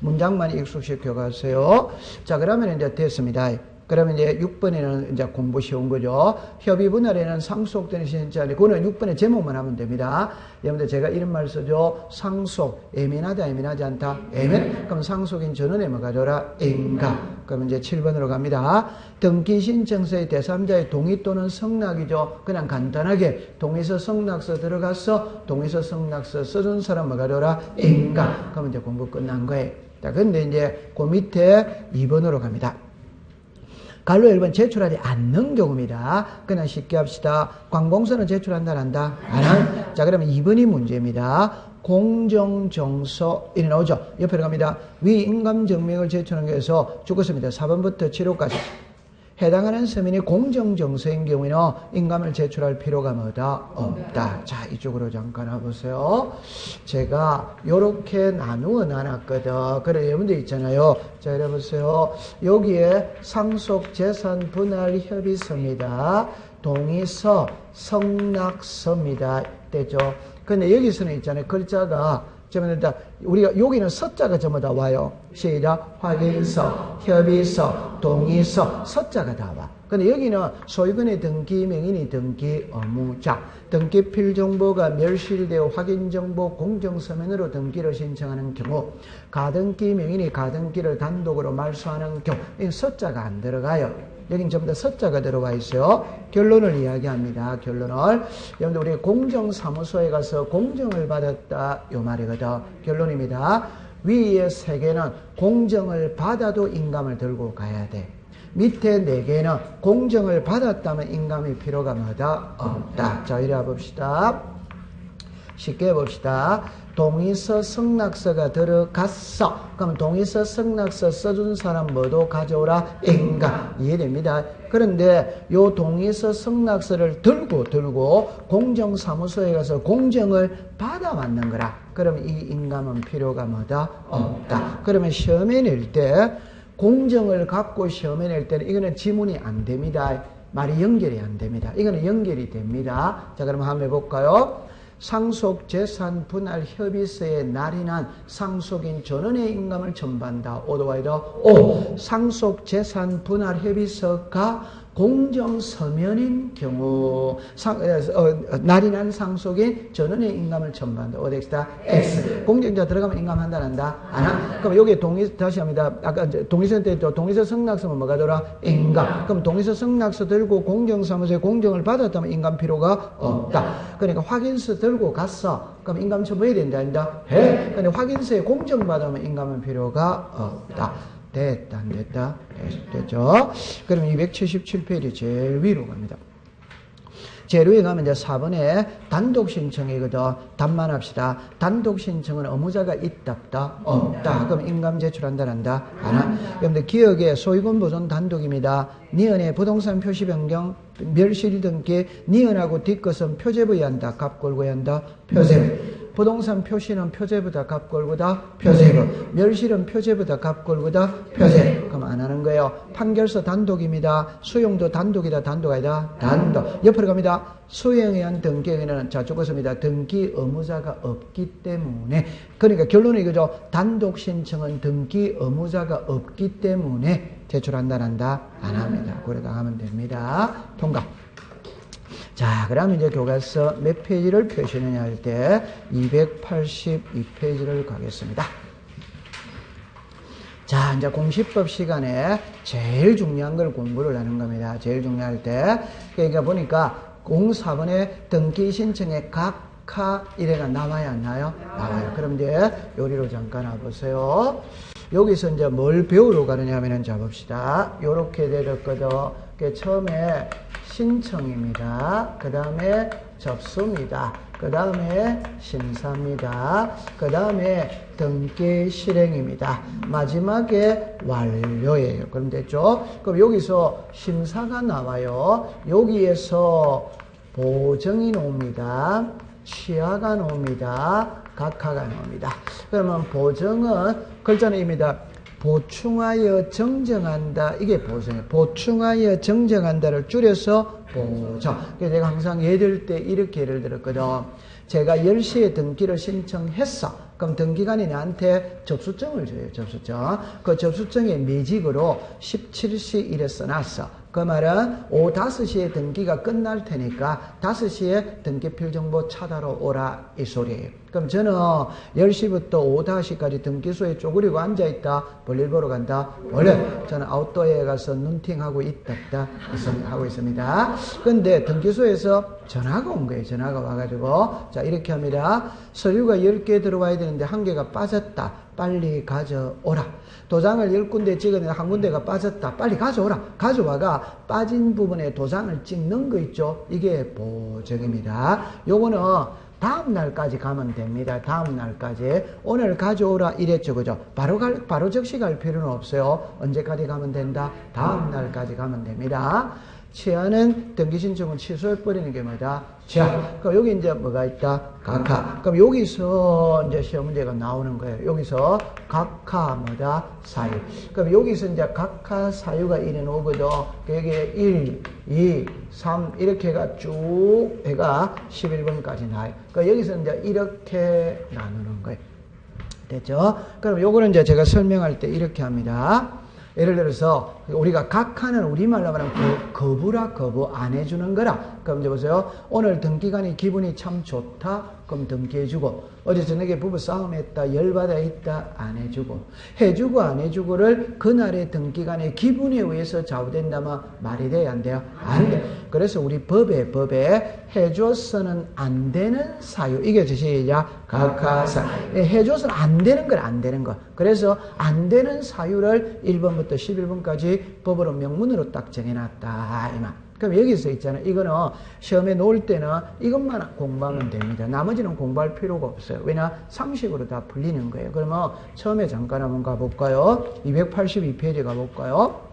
문장만 익숙시켜 가세요. 자, 그러면 이제 됐습니다. 그러면 이제 6번에는 이제 공부 쉬운 거죠. 협의 분할에는 상속되는 시행자리. 그거는 6번의 제목만 하면 됩니다. 여러분들 제가 이런 말 쓰죠. 상속. 예민하다, 예민하지 않다? 예민. 그럼 상속인 전원에 뭐 가져라? 인가. 그럼 이제 7번으로 갑니다. 등기 신청서의 제3자의 동의 또는 성낙이죠. 그냥 간단하게 동의서 성낙서 들어가서 동의서 성낙서 써준 사람 뭐 가져라? 인가. 그럼 이제 공부 끝난 거예요. 자, 근데 이제 그 밑에 2번으로 갑니다. 갈로 1번 제출하지 않는 경우입니다. 그냥 쉽게 합시다. 관공서는 제출한다, 안 한다? 안 한. 자, 그러면 2번이 문제입니다. 공정정서, 이리 나오죠? 옆으로 갑니다. 위 인감증명을 제출한 것에서 죽었습니다. 4번부터 7호까지. 해당하는 서민이 공정정서인 경우에는 인감을 제출할 필요가 뭐다? 없다. 자, 이쪽으로 잠깐 와보세요. 제가 요렇게 나누어 놨거든. 그래, 여러분들 있잖아요. 자, 이래 보세요. 여기에 상속재산 분할 협의서입니다. 동의서, 성낙서입니다. 되죠? 근데 여기서는 있잖아요. 글자가 우리가 여기는 서자가 전부 다 와요. 시작. 확인서, 협의서, 동의서, 서자가 다 와. 근데 여기는 소유권의 등기 명인이 등기 의무자, 등기 필정보가 멸실되어 확인정보 공정서면으로 등기를 신청하는 경우, 가등기 명인이 가등기를 단독으로 말소하는 경우, 이 서자가 안 들어가요. 여긴 전부 다 서자가 들어와 있어요. 결론을 이야기합니다. 결론을. 여러분들 우리 공정사무소에 가서 공정을 받았다 요 말이거든. 결론입니다. 위에 3개는 공정을 받아도 인감을 들고 가야 돼. 밑에 4개는 공정을 받았다면 인감이 필요가 뭐다? 없다. 자, 이래 봅시다. 쉽게 해봅시다. 동의서 성낙서가 들어갔어. 그럼 동의서 성낙서 써준 사람 뭐도 가져오라? 인가. 이해됩니다. 그런데 요 동의서 성낙서를 들고 공정사무소에 가서 공정을 받아왔는 거라. 그럼 이 인감은 필요가 뭐다? 없다. 그러면 시험에 낼 때 공정을 갖고 시험에 낼 때는 이거는 지문이 안 됩니다. 말이 연결이 안 됩니다. 이거는 연결이 됩니다. 자, 그럼 한번 해볼까요? 상속재산 분할 협의서에 날인한 상속인 전원의 인감을 전반다. 오도와이도 오. 상속재산 분할 협의서가 공정서면인 경우 날인한 상속인 전원의 인감을 전반다. 어디다? X. 공정자 들어가면 인감한다, 안 한다? 안 한. 그럼 여기에 다시 합니다. 아까 동의서 때 또 동의서 성낙서면 뭐가 들어라? 인감. 그럼 동의서 성낙서 들고 공정사무소에 공정을 받았다면 인감 필요가 없다. 그러니까 확인서 들고 갔어. 그럼 인감 처분해야 된다, 아니다? 해. 근데 확인서에 공정받으면 인감은 필요가 없다. 됐다, 안 됐다? 됐죠? 그럼 277페이지 제일 위로 갑니다. 제일 위에 가면 이제 4번에 단독 신청이거든. 답만 합시다. 단독 신청은 의무자가 있다, 없다? 없다. 그럼 인감 제출한다, 한다? 안 한. 여러분들 기억에 소유권 보존 단독입니다. 니은의 부동산 표시 변경, 멸실 등기, 니은하고 뒷것은 표제부에 한다, 값 걸고 한다, 표제부. 부동산 표시는 표제보다 값 걸고다 표제부. 멸실은 표제보다 값 걸고다 표제부. 그럼 안 하는 거예요. 판결서 단독입니다. 수용도 단독이다, 단독 아니다? 단독. 옆으로 갑니다. 수행에 의한 등기에는 자, 적었습니다. 등기 의무자가 없기 때문에. 그러니까 결론은 이거죠. 단독 신청은 등기 의무자가 없기 때문에 제출한다, 안 합니다. 그래도 하면 됩니다. 통과. 자, 그러면 이제 교과서 몇 페이지를 펴시느냐 할 때 282페이지를 가겠습니다. 자, 이제 공시법 시간에 제일 중요한 걸 공부를 하는 겁니다. 제일 중요할 때. 그러니까 보니까 04번에 등기 신청에 각하 이래가 나와야 안 나요? 나와요. 그럼 이제 요리로 잠깐 와보세요. 여기서 이제 뭘 배우러 가느냐 하면은 잡읍시다. 요렇게 되었거든. 처음에 신청입니다. 그 다음에 접수입니다. 그 다음에 심사입니다. 그 다음에 등기 실행입니다. 마지막에 완료예요. 그럼 됐죠? 그럼 여기서 심사가 나와요. 여기에서 보정이 나옵니다. 취하가 나옵니다. 각하가 나옵니다. 그러면 보정은 글자입니다. 보충하여 정정한다. 이게 보정이에요. 보충하여 정정한다를 줄여서 보정. 그래서 제가 항상 예를 때 이렇게 예를 들었거든. 제가 10시에 등기를 신청했어. 그럼 등기관이 나한테 접수증을 줘요. 접수증. 그 접수증에 매직으로 17시 이래 써놨어. 그 말은 오후 5시에 등기가 끝날 테니까 5시에 등기필 정보 찾아러 오라 이 소리예요. 그럼 저는 10시부터 오후 5시까지 등기소에 쪼그리고 앉아있다. 볼일 보러 간다. 원래 저는 아웃도어에 가서 눈팅하고 있다 하고 있습니다. 근데 등기소에서 전화가 온 거예요. 전화가 와가지고 자 이렇게 합니다. 서류가 10개 들어와야 되는데 1개가 빠졌다. 빨리 가져오라. 도장을 10군데 찍었는데 1군데가 빠졌다. 빨리 가져오라. 가져와가 빠진 부분에 도장을 찍는 거 있죠. 이게 보정입니다. 요거는 다음 날까지 가면 됩니다. 다음 날까지. 오늘 가져오라 이랬죠. 그죠? 바로 적시갈 필요는 없어요. 언제까지 가면 된다? 다음 날까지 가면 됩니다. 취하는 등기 신청은 취소해버리는 게 뭐다? 취하. 그럼 여기 이제 뭐가 있다? 각하. 그럼 여기서 이제 시험 문제가 나오는 거예요. 여기서 각하 뭐다? 사유. 그럼 여기서 이제 각하 사유가 이래 나오거든. 여기에 1, 2, 3 이렇게 해가 쭉 해가 11번까지 나와요. 그러니까 여기서 이제 이렇게 나누는 거예요. 됐죠? 그럼 요거는 이제 제가 설명할 때 이렇게 합니다. 예를 들어서 우리가 각하는 우리말로 말하면 거부라 거부 안 해주는 거라. 그럼 이제 보세요. 오늘 등기관이 기분이 참 좋다. 그럼 등기해주고 어제 저녁에 부부 싸움했다. 열받아 있다. 안 해주고 해주고 안 해주고를 그날의 등기관의 기분에 의해서 좌우된다면 말이 돼야 안 돼요? 안 돼. 그래서 우리 법에 해줘서는 안 되는 사유 이게 시작 각하사 해줘서는 안 되는 걸 안 되는 거. 그래서 안 되는 사유를 1번부터 11번까지 법으로 명문으로 딱 정해놨다 이 말. 그럼 여기서 있잖아요. 이거는 시험에 놓을 때는 이것만 공부하면 됩니다. 나머지는 공부할 필요가 없어요. 왜냐? 상식으로 다 풀리는 거예요. 그러면 처음에 잠깐 한번 가볼까요? 282페이지 가볼까요?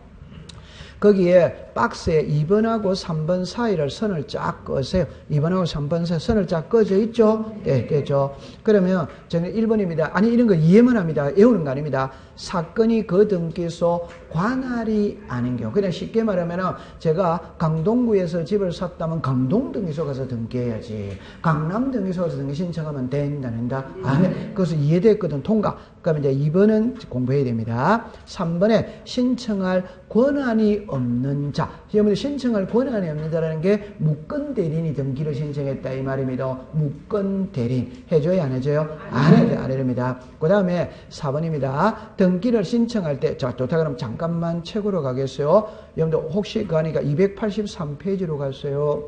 거기에 박스에 2번하고 3번 사이를 선을 쫙 그으세요. 2번하고 3번 사이 선을 쫙 그어져 있죠? 네, 되죠. 그러면 저는 1번입니다. 아니 이런 거 이해만 합니다. 외우는 거 아닙니다. 사건이 그 등기소 관할이 아닌 경우. 그냥 쉽게 말하면 제가 강동구에서 집을 샀다면 강동 등기소 가서 등기해야지. 강남 등기소 가서 등기 신청하면 된다. 아니, 그것은 이해됐거든. 통과. 그러면 이제 2번은 공부해야 됩니다. 3번에 신청할 권한이 없는 자. 여러분들 신청할 권한이 없는 자라는 게 무권 대리인이 등기를 신청했다 이 말입니다. 무권 대리인. 해줘야 안 해줘요? 안 해야 됩니다. 그 다음에 4번입니다. 등기를 신청할 때, 자, 좋다 그럼 잠깐만 책으로 가겠어요. 여러분들 혹시 가니까 283페이지로 갔어요.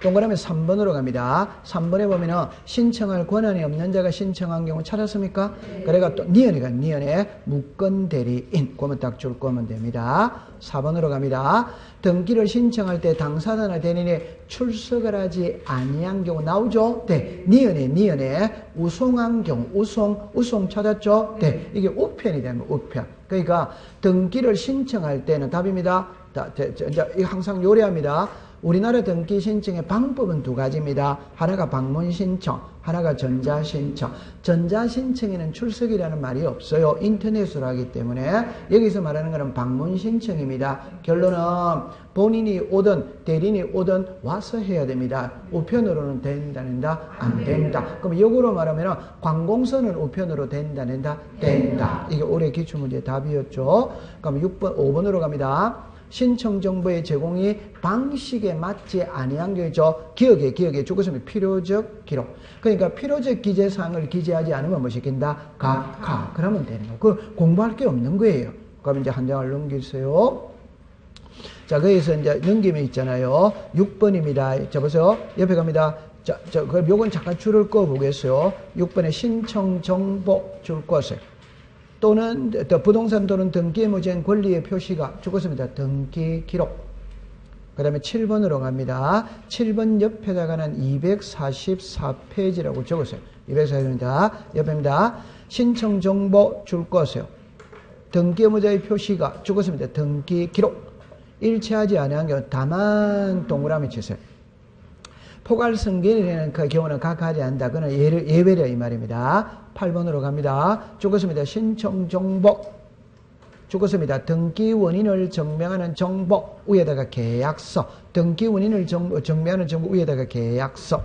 동그라미 3번으로 갑니다. 3번에 보면은 신청할 권한이 없는 자가 신청한 경우 찾았습니까? 그래가 또 니은에 무권 대리인 그러면 딱 줄 거면 됩니다. 4번으로 갑니다. 등기를 신청할 때 당사자나 대리인이 출석을 하지 아니한 경우 나오죠? 네. 니은에 우송한 경우 우송 찾았죠? 네. 이게 우편이 되는 거 우편. 그러니까 등기를 신청할 때는 답입니다. 이제 항상 요래합니다. 우리나라 등기 신청의 방법은 두 가지입니다. 하나가 방문 신청, 하나가 전자 신청. 전자 신청에는 출석이라는 말이 없어요. 인터넷으로 하기 때문에 여기서 말하는 것은 방문 신청입니다. 결론은 본인이 오든 대리인이 오든 와서 해야 됩니다. 우편으로는 된다, 안 된다. 그럼 역으로 말하면 관공서는 우편으로 된다, 된다. 이게 올해 기출문제 답이었죠. 그럼 6번, 5번으로 갑니다. 신청 정보의 제공이 방식에 맞지 아니한 거죠. 기억에 죽었으면 필요적 기록. 그러니까 필요적 기재사항을 기재하지 않으면 뭐 시킨다? 가. 그러면 되는 거. 그 공부할 게 없는 거예요. 그럼 이제 한 장을 넘기세요. 자, 거기서 이제 넘기면 있잖아요. 6번입니다. 자, 보세요. 옆에 갑니다. 자, 그럼 요건 잠깐 줄을 꺼 보겠어요. 6번에 신청 정보 줄 꺼세요. 또는 부동산 또는 등기의 무제한 권리의 표시가 죽었습니다. 등기 기록. 그 다음에 7번으로 갑니다. 7번 옆에다가는 244페이지라고 적었어요. 244페이지입니다. 옆에입니다. 신청 정보 줄 거세요. 등기 의무자의 표시가 죽었습니다. 등기 기록. 일치하지 않은 경우 다만 동그라미 치세요. 포괄성견이라는 그 경우는 각하지 않는다. 그는 예외라 이 말입니다. 8번으로 갑니다. 죽었습니다. 신청 정보. 죽었습니다. 등기 원인을 증명하는 정보 위에다가 계약서. 등기 원인을 증명하는 정보 위에다가 계약서.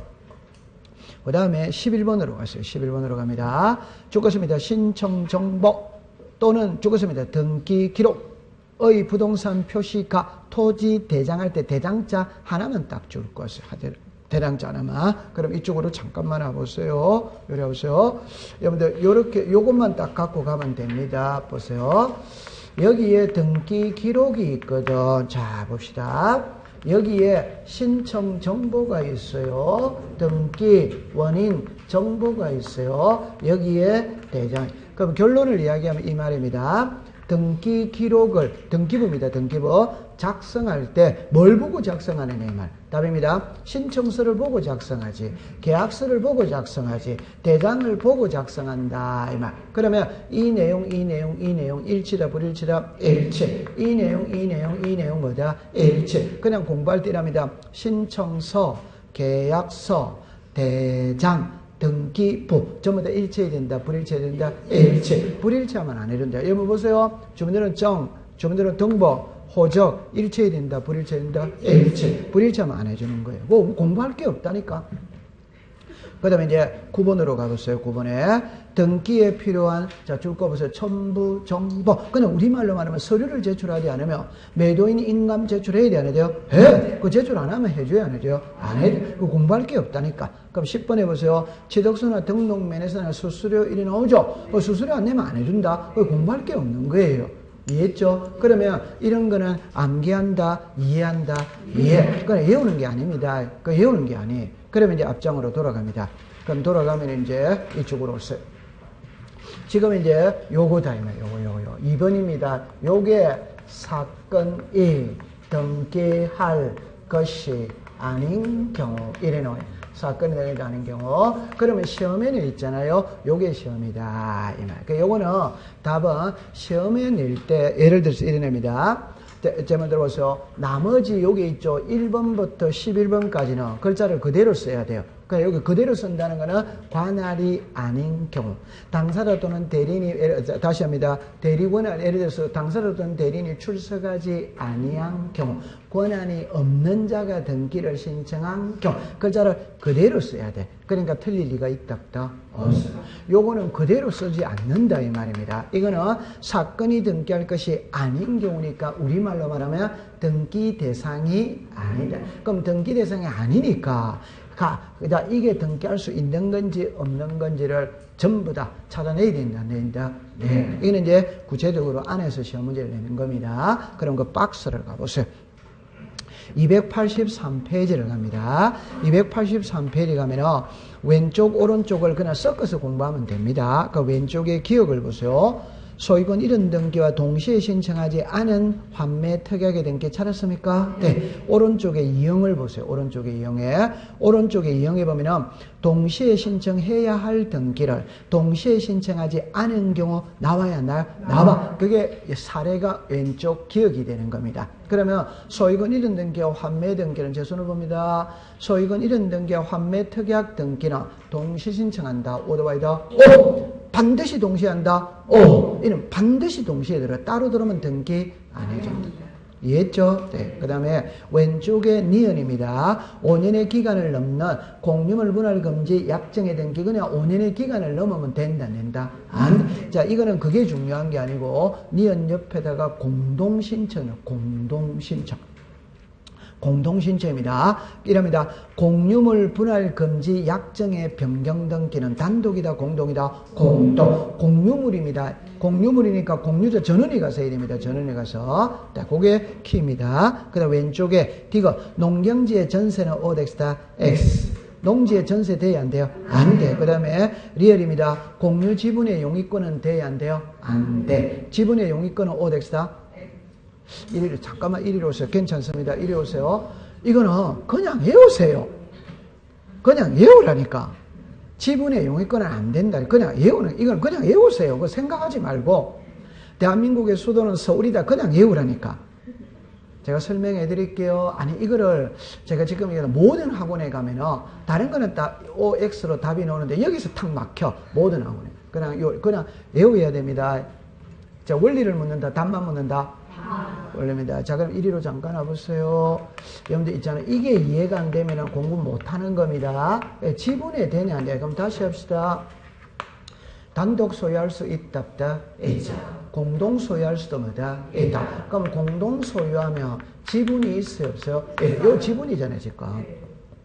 그 다음에 11번으로 갔어요. 11번으로 갑니다. 죽었습니다. 신청 정보 또는 죽었습니다. 등기 기록의 부동산 표시가 토지 대장할 때 대장자 하나만 딱 줄 것을 하더라고요. 대장자 하나만. 그럼 이쪽으로 잠깐만 와보세요. 요리 와보세요. 여러분들, 요렇게, 요것만 딱 갖고 가면 됩니다. 보세요. 여기에 등기 기록이 있거든. 자, 봅시다. 여기에 신청 정보가 있어요. 등기 원인 정보가 있어요. 여기에 대장. 그럼 결론을 이야기하면 이 말입니다. 등기 기록을, 등기부입니다. 등기부. 작성할 때 뭘 보고 작성하느냐 이 말. 답입니다. 신청서를 보고 작성하지, 계약서를 보고 작성하지, 대장을 보고 작성한다 이 말. 그러면 이 내용 일치다 불일치다? 일치. 이 내용 뭐다? 일치. 그냥 공부할 때랍니다. 신청서, 계약서, 대장, 등기부 전부 다 일치해야 된다, 불일치해야 된다? 일치. 불일치하면 안 해준다. 여러분 보세요. 주민들은 주민들은 등본, 호적, 일치해야 된다, 불일치해야 된다? 일치. 불일치하면 안 해주는 거예요. 뭐 공부할 게 없다니까. 그 다음에 이제 9번으로 가보세요. 9번에 등기에 필요한, 자, 줄 거 보세요. 첨부 정보. 그냥 우리말로 말하면 서류를 제출하지 않으면 매도인 인감 제출해야 돼, 안 해야 돼요? 해! 그 제출 안 하면 해줘야 안 해줘요? 안 해. 그 공부할 게 없다니까. 그럼 10번에 보세요. 취득서나 등록면에서는 수수료 일이 나오죠? 그 수수료 안 내면 안 해준다? 그 공부할 게 없는 거예요. 이해했죠? 그러면 이런 거는 암기한다, 이해한다, 이해. 그건 외우는 게 아닙니다. 그 외우는 게 아니에요. 그러면 이제 앞장으로 돌아갑니다. 그럼 돌아가면 이제 이쪽으로 오세요. 지금 이제 요거다, 이 말이에요. 요거. 2번입니다. 요게 사건이 등기할 것이 아닌 경우, 이래 놓아요. 사건이 되지 않은 경우. 그러면 시험에는 있잖아요. 요게 시험이다. 이 말. 그러니까 요거는 답은 시험에 낼 때, 예를 들어서 이래 냅니다. 제목 들어보세요. 나머지 여기 있죠. 1번부터 11번까지는 글자를 그대로 써야 돼요. 그러니까 여기 그대로 쓴다는 거는 관할이 아닌 경우. 당사자 또는 대리인이, 다시 합니다. 대리권을, 예를 들어서 당사자 또는 대리인이 출석하지 아니한 경우. 권한이 없는 자가 등기를 신청한 경우. 글자를 그대로 써야 돼. 그러니까 틀릴 리가 있다 없다? 없어요. 요거는 그대로 쓰지 않는다 이 말입니다. 이거는 사건이 등기할 것이 아닌 경우니까 우리말로 말하면 등기 대상이 아니다. 그럼 등기 대상이 아니니까 이게 등기할 수 있는 건지 없는 건지를 전부 다 찾아내야 된다, 낸다. 네. 이거는 이제 구체적으로 안에서 시험 문제를 내는 겁니다. 그럼 그 박스를 가보세요. 283페이지를 갑니다. 283페이지 가면은 왼쪽, 오른쪽을 그냥 섞어서 공부하면 됩니다. 그 왼쪽에 기억을 보세요. 소유권 이런 등기와 동시에 신청하지 않은 환매 특약의 등기 찾았습니까? 네. 오른쪽에 이형을 보세요. 오른쪽에 이형에 보면은 동시에 신청해야 할 등기를 동시에 신청하지 않은 경우 나와야 하나요? 나와. 그게 사례가 왼쪽 기억이 되는 겁니다. 그러면 소유권 이런 등기와 환매 등기는 제 손을 봅니다. 소유권 이런 등기와 환매 특약 등기는 동시 신청한다. 오더바이더 오! 반드시 동시에 한다. 오! 이는 반드시 동시에 들어. 따로 들으면 등기 안 해준다. 이해했죠? 네. 그 다음에 왼쪽에 니은입니다. 5년의 기간을 넘는 공유물 분할 금지 약정에 등기 그냥 5년의 기간을 넘으면 된다, 안 된다? 안 돼. 자, 이거는 그게 중요한 게 아니고 니은 옆에다가 공동신청을 공동신청입니다. 이랍니다. 공유물 분할 금지 약정의 변경 등기는 단독이다, 공동이다? 공동. 공유물입니다. 공유물이니까 공유자 전원이 가서 해야 됩니다. 전원이 가서. 자, 그게 키입니다. 그 다음 왼쪽에 디거 농경지의 전세는 OX다, X. 농지의 전세 돼야 안 돼요? 안 돼. 그 다음에 리얼입니다. 공유 지분의 용익권은 돼야 안 돼요? 안 돼. 지분의 용익권은 OX다? 잠깐만 이리 오세요. 괜찮습니다. 이리 오세요. 이거는 그냥 외우세요. 그냥 외우라니까. 지분의 용익권은 안 된다. 그냥 이건 그냥 외우세요. 그거 생각하지 말고. 대한민국의 수도는 서울이다. 그냥 외우라니까. 제가 설명해 드릴게요. 아니, 이거를 제가 지금 모든 학원에 가면은 다른 거는 다 OX로 답이 나오는데 여기서 탁 막혀. 모든 학원에. 그냥 외워야 됩니다. 자, 원리를 묻는다. 답만 묻는다. 원래입니다. 자, 그럼 이리로 잠깐 와보세요. 여러분들 있잖아요. 이게 이해가 안 되면 공부 못하는 겁니다. 지분에 되냐 안 돼. 그럼 다시 합시다. 단독 소유할 수 있다 없다? 있죠. 공동 소유할 수도 뭐다? 있다. 그럼 공동 소유하면 지분이 있어요 없어요? 요 지분이잖아요 지금.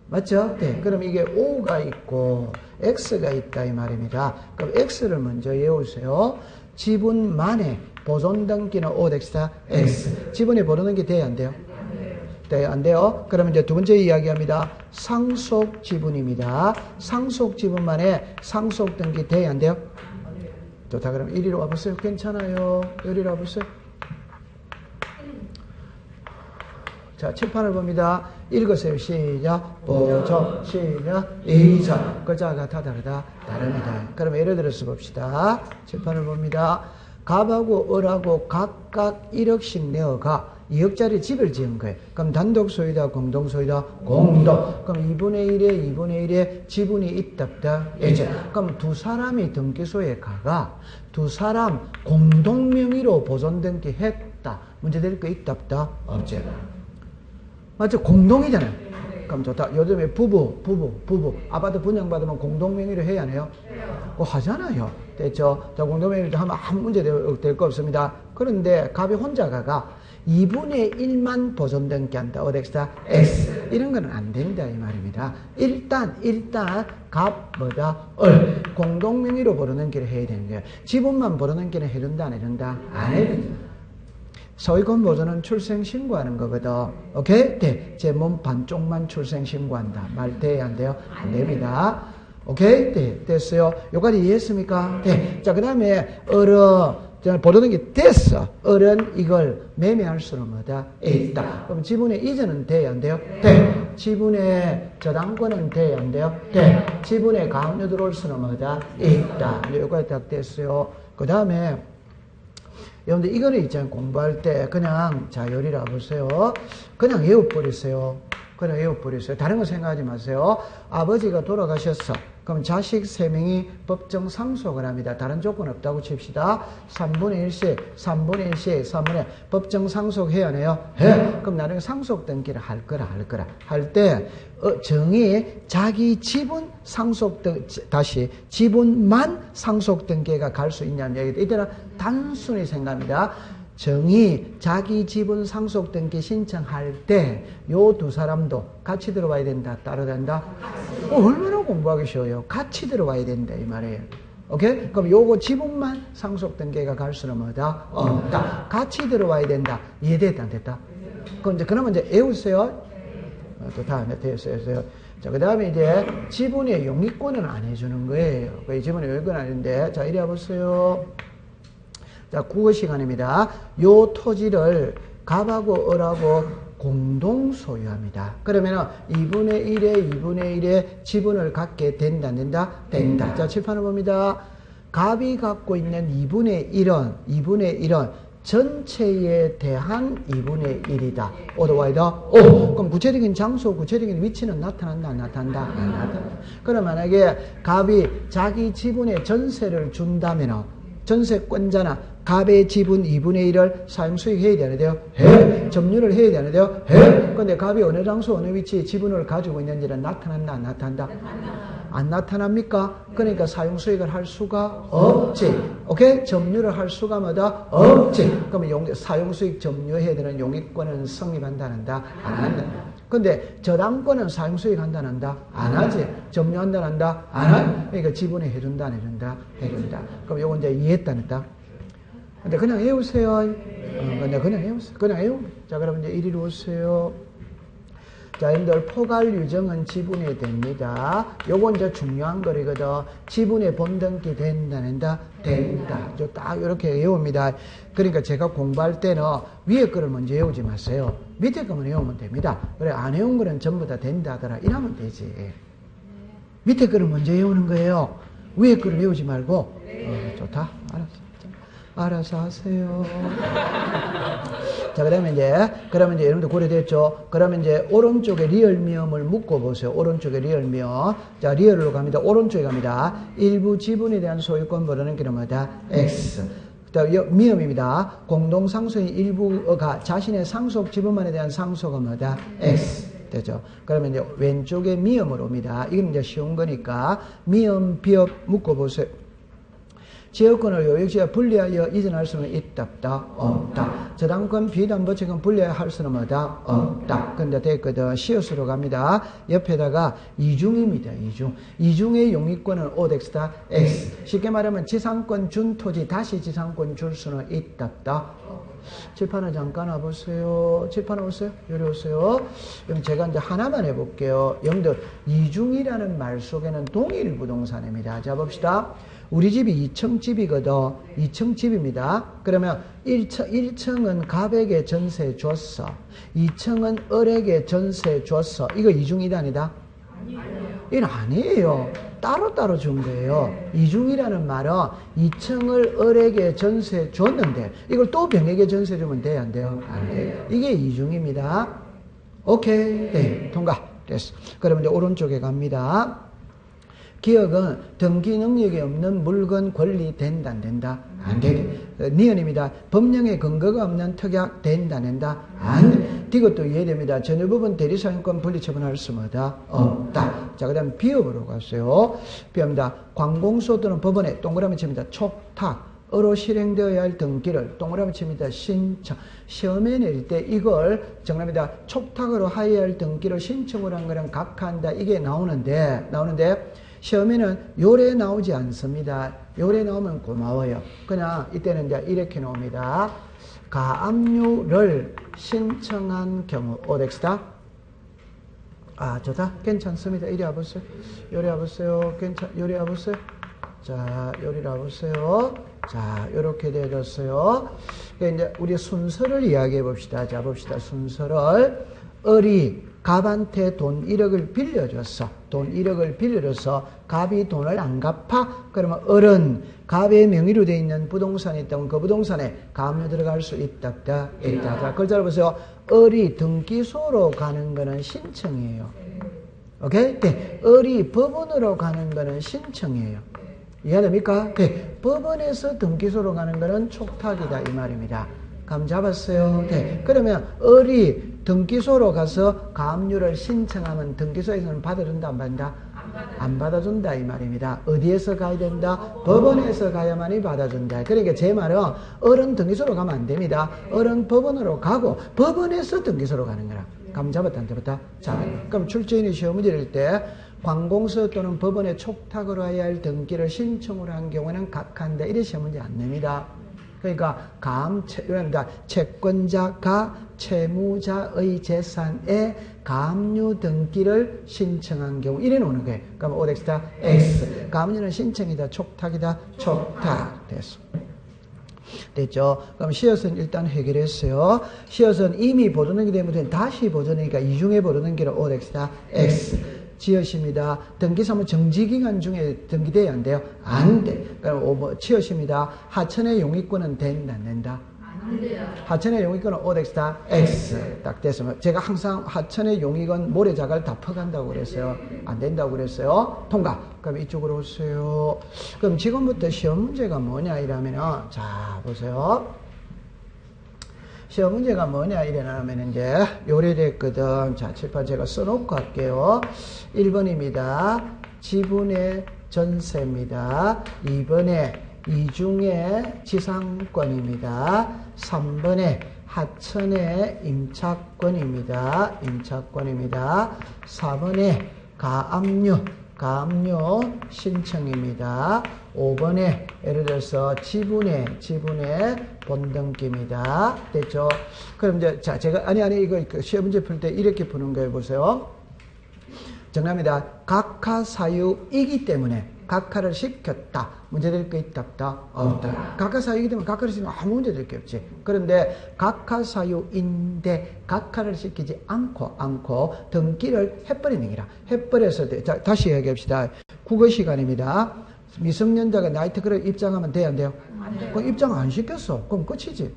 맞죠? 네. 그럼 이게 O가 있고 X가 있다 이 말입니다. 그럼 X를 먼저 외우세요. 지분만의 보존 등기는 OX다, X. 지분에 보존 등기 돼야 안 돼요? 네, 안 돼요. 그러면 이제 두 번째 이야기합니다. 상속 지분입니다. 상속 지분만의 상속 등기 돼야 안 돼요? 좋다. 그럼 이리로 와보세요. 괜찮아요. 이리로 와보세요. 자, 칠판을 봅니다. 읽으세요. 시작. 보존, 시작. 이전. 글자가 다 다릅니다. 그럼 예를 들어서 봅시다. 칠판을 봅니다. 갑하고 을하고 각각 1억씩 내어가 2억짜리 집을 지은 거예요. 그럼 단독 소유다, 공동 소유다, 공동. 그럼 2분의 1에 2분의 1에 지분이 있다, 없다? 있죠. 그럼 두 사람이 등기소에 가가 두 사람 공동 명의로 보존 등기했다. 문제 될 거 있다, 없다? 없죠. 맞죠? 공동이잖아요. 그럼 좋다. 요즘에 부부 아파트 분양받으면 공동명의로 해야 하네요. 하잖아요. 됐죠? 자, 공동명의로 하면 아무 문제 될 거 없습니다. 그런데 갑이 혼자 가가 2분의 1만 보존 등기한다. OX다, X. 이런 거는 안 된다 이 말입니다. 일단 갑 을 공동명의로 보존 등기를 해야 되는 거예요. 지분만 보존 등기는 해준다 안 해준다? 안 해준다. 소유권 보존은 출생신고하는 거거든. 오케이? 네. 제 몸 반쪽만 출생신고한다. 말 돼야 안 돼요? 안 됩니다. 오케이? 네. 됐어요. 여기까지 이해했습니까? 네. 자, 그 다음에 보존된 게 됐어. 을은 이걸 매매할 수는 뭐다? 있다. 그럼 지분의 이전은 돼야 안 돼요? 돼. 지분의 저당권은 돼야 안 돼요? 돼. 지분의 가압류 들어올 수는 뭐다? 있다. 여기까지 딱 됐어요. 그 다음에 여러분들 이거는 있잖아요. 공부할 때 그냥 자 요리를 보세요. 그냥 외워버리세요. 다른 거 생각하지 마세요. 아버지가 돌아가셨어. 그럼 자식 3명이 법정 상속을 합니다. 다른 조건 없다고 칩시다. 3분의 1씩 법정 상속해야 하네요. 해. 그럼 나중에 상속 등기를 할 거라. 할 때 정의 자기 지분 상속 다시 지분만 상속 등기가 갈 수 있냐는 얘기다. 이때는 단순히 생각합니다. 정의 자기 지분 상속 등기 신청할 때 요 두 사람도 같이 들어와야 된다. 따로 된다. 얼마나 공부하기 쉬워요. 같이 들어와야 된다 이 말이에요. 오케이? 그럼 요거 지분만 상속 등기가 갈 수는 뭐다? 없다. 같이 들어와야 된다. 이해됐다 안 됐다? 그러면 이제 외우세요. 또 다음에 됐어요. 자, 그 다음에 이제 지분의 용익권은 안 해주는 거예요. 지분의 용익권은 아닌데, 자, 이리 와보세요. 자, 국어 시간입니다. 요 토지를 갑하고 을하고 공동 소유합니다. 그러면 2분의 1의 지분을 갖게 된다, 안 된다? 된다. 자, 칠판을 봅니다. 갑이 갖고 있는 2분의 1은 전체에 대한 2분의 1이다. 오더와이더? 오! 그럼 구체적인 장소, 구체적인 위치는 나타난다, 안 나타난다? 안 나타난다. 그럼 만약에 갑이 자기 지분의 전세를 준다면 전세권자나 갑의 지분 2분의 1을 사용수익 해야 되는데요? 해. 점유를 해야 되는데요? 해. 근데 갑이 어느 장소, 어느 위치에 지분을 가지고 있는지는 나타난다, 안 나타난다? 안 나타납니까? 그러니까 사용수익을 할 수가 없지. 오케이? 점유를 할 수가 뭐다? 없지. 그러면 사용수익 점유해야 되는 용익권은 성립한다는다? 안 한다. 근데 저당권은 사용수익 한다는다? 안 하지. 점유한다는다? 안 하. 그러니까 지분에 해준다, 안 해준다? 해준다. 그럼 요거 이제 이해했다는다? 근데 그냥 외우세요. 근데 그냥 외우세요. 그냥 외우. 자, 그럼 이제 이리로 오세요. 자, 여러분들 포괄 유정은 지분이 됩니다. 요거 이제 중요한 거리거든. 지분에 본등기 된다는다? 된다. 딱 이렇게 외웁니다. 그러니까 제가 공부할 때는 위에 거를 먼저 외우지 마세요. 밑에 거만 외우면 됩니다. 그래, 안 외운 거는 전부 다 된다 하더라. 이러면 되지. 밑에 거를 먼저 외우는 거예요. 위에 거를 외우지 말고. 좋다. 알았어. 알아서 하세요. 자, 그러면 이제 여러분들 고려됐죠? 그러면 이제 오른쪽에 리얼 미음을 묶어보세요. 오른쪽에 리얼 미음. 자, 리얼로 갑니다. 오른쪽에 갑니다. 일부 지분에 대한 소유권 모르는 게 뭐다? X. 미음입니다. 공동상속인 일부가 자신의 상속 지분만에 대한 상속은 뭐다? X. 되죠? 그러면 이제 왼쪽에 미음으로 옵니다. 이건 이제 쉬운 거니까 미음, 비읍 묶어보세요. 지역권을 요역지에 분리하여 이전할 수는 있다, 없다? 없다. 저당권, 비담보채권 분리할 수는 뭐다? 없다. 근데 됐거든. 시옷으로 갑니다. 옆에다가 이중입니다. 이중의 용익권은 OX다, X. 쉽게 말하면 지상권 준 토지 다시 지상권 줄 수는 있다, 없다? 칠판을 잠깐 와보세요. 칠판 오세요. 요리 오세요. 그럼 제가 이제 하나만 해볼게요. 여러분들, 이중이라는 말 속에는 동일 부동산입니다. 자, 봅시다. 우리 집이 2층 집이거든. 2층 집입니다. 그러면 1층은 갑에게 전세 줬어. 2층은 을에게 전세 줬어. 이거 이중이다, 아니다? 이건 아니에요. 따로따로 준 거예요. 이중이라는 말은 2층을 을에게 전세 줬는데 이걸 또 병에게 전세 주면 돼요, 안 돼요? 안 돼요. 이게 이중입니다. 오케이. 네, 통과. 됐어. 그러면 이제 오른쪽에 갑니다. 기억은 등기 능력이 없는 물건 권리 된다, 안 된다? 안 돼. 니은입니다. 법령의 근거가 없는 특약 된다, 안 된다? 안 돼. 이것도 이해됩니다. 전유 부분 대리사용권 분리 처분할 수 뭐다? 없다. 자, 그 다음 비읍으로 갔어요. 비읍입니다. 관공서 또는 법원에 동그라미 칩니다. 촉탁. 으로 실행되어야 할 등기를 동그라미 칩니다. 신청. 시험에 낼 때 이걸 정답입니다. 촉탁으로 하여야 할 등기를 신청을 한 거랑 각한다. 이게 나오는데 시험에는 요래 나오지 않습니다. 요래 나오면 고마워요. 그냥 이때는 이제 이렇게 나옵니다. 가압류를 신청한 경우 OX다. 아, 좋다. 괜찮습니다. 이리 와보세요. 요리 와보세요. 요리 와보세요. 자, 요리 와보세요. 자, 요렇게 되었어요. 이제 우리 순서를 이야기해 봅시다. 자, 봅시다. 순서를. 을이 갑한테 돈 1억을 빌려줬어. 돈 1억을 빌려줘서 갑이 돈을 안 갚아? 그러면 을은 갑의 명의로 되어 있는 부동산이 있다면 그 부동산에 가압류 들어갈 수 있다, 없다? 있다. 자, 글자를 보세요. 을이 등기소로 가는 거는 신청이에요. 오케이? 네. 을이 법원으로 가는 거는 신청이에요. 이해됩니까? 네. 법원에서 등기소로 가는 거는 촉탁이다, 이 말입니다. 감 잡았어요? 네. 그러면 을이 등기소로 가서 가압류를 신청하면 등기소에서는 받아준다, 안 받는다? 안 받아준다, 이 말입니다. 어디에서 가야 된다? 법원에서 가야만이 받아준다. 그러니까 제 말은 을은 등기소로 가면 안 됩니다. 을은 법원으로 가고 법원에서 등기소로 가는 거라. 감 잡았다, 안 잡았다? 자, 그럼 출제인이 시험 문제를 낼 때 관공서 또는 법원에 촉탁으로 해야 할 등기를 신청을 한 경우에는 각한다. 이래 시험 문제 안 냅니다. 그러니까 채권자가 채무자의 재산에 가압류 등기를 신청한 경우 이래 놓는 거예요. 그러면 OX다 X. 가압류는 신청이다, 촉탁이다, 촉탁. 됐어. 됐죠? 그럼 시옷은 일단 해결했어요. 시옷은 이미 보존하게 되면 다시 보존하니까 이중에 보존하기로 OX다. X. 지읒입니다. 등기사무 정지기간 중에 등기돼야 안 돼요? 안 돼. 그럼 치읒입니다. 하천의 용익권은 된다, 안 된다? 안 돼요. 하천의 용익권은 OX다. X. 딱 됐으면 제가 항상 하천의 용익은 모래자갈 다 퍼간다고 그랬어요. 안 된다고 그랬어요. 통과. 그럼 이쪽으로 오세요. 그럼 지금부터 시험 문제가 뭐냐 이러면은 자 보세요. 시험 문제가 뭐냐 이러면 이제 요래됐거든. 자 칠판 제가 써놓고 할게요. 1번입니다. 지분의 전세입니다. 2번에 이중의 지상권입니다. 3번에 하천의 임차권입니다. 임차권입니다. 4번에 가압류 신청입니다. 5번에 예를 들어서 지분의 본등기입니다. 됐죠? 그럼 이제 자 제가 이거 시험 문제 풀 때 이렇게 푸는 거예요. 보세요. 정답입니다. 각하 사유이기 때문에 각하를 시켰다. 문제 될 게 있다 없다? 없다. 각하 사유이기 때문에 각하를 시키면 아무 문제 될 게 없지. 그런데 각하 사유인데 각하를 시키지 않고 등기를 해버리는 기라. 해버려서 자, 다시 얘기합시다. 국어 시간입니다. 미성년자가 나이트클럽 입장하면 돼야 안 돼요? 안 돼요. 그럼 입장 안 시켰어. 그럼 끝이지.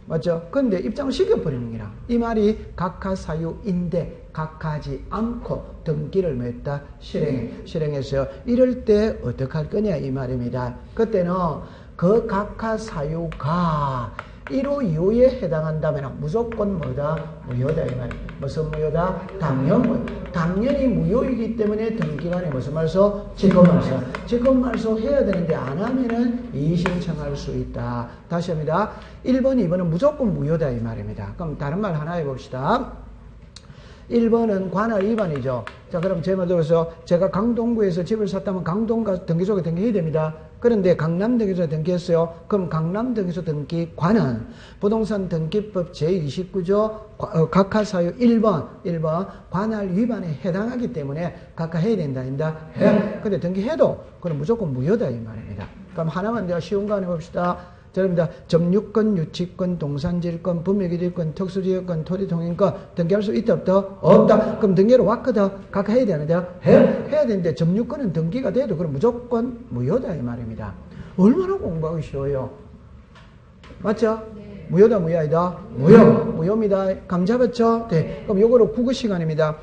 맞죠? 그런데 입장을 시켜버리는 기라. 이 말이 각하 사유인데 각하지 않고 등기를 맺다 실행했어요. 이럴 때 어떻게 할 거냐 이 말입니다. 그때는 그 각하 사유가 1호 2호에 해당한다면 무조건 뭐다? 무효다 이 말이에요. 무슨 무효다? 당연히 무효이기 때문에 등기간에 무슨 말소? 직권말소 해야 되는데 안 하면은 이의신청할 수 있다. 다시 합니다. 1번 2번은 무조건 무효다 이 말입니다. 그럼 다른 말 하나 해봅시다. 1번은 관할 위반이죠. 자, 그럼 제 말 들어서 제가 강동구에서 집을 샀다면 강동가 등기소에 등기해야 됩니다. 그런데 강남 등기소에 등기했어요. 그럼 강남 등기소 등기관은 부동산 등기법 제29조 각하사유 1번 관할 위반에 해당하기 때문에 각하해야 된다. 해. 근데 등기해도 그럼 무조건 무효다 이 말입니다. 그럼 하나만 내가 쉬운 거 해봅시다. 저입니다. 점유권, 유치권, 동산질권, 분묘기질권, 특수지역권, 토지통행권 등기할 수 있다 없다? 없다. 그럼 등기로 왔거든. 각하해야 되는데요? 해야 되는데 점유권은 등기가 돼도 그럼 무조건 무효다 이 말입니다. 얼마나 공부하기 쉬워요? 맞죠? 네. 무효다 무효이다? 무효입니다. 감 잡았죠? 네. 그럼 요거로 국어 시간입니다.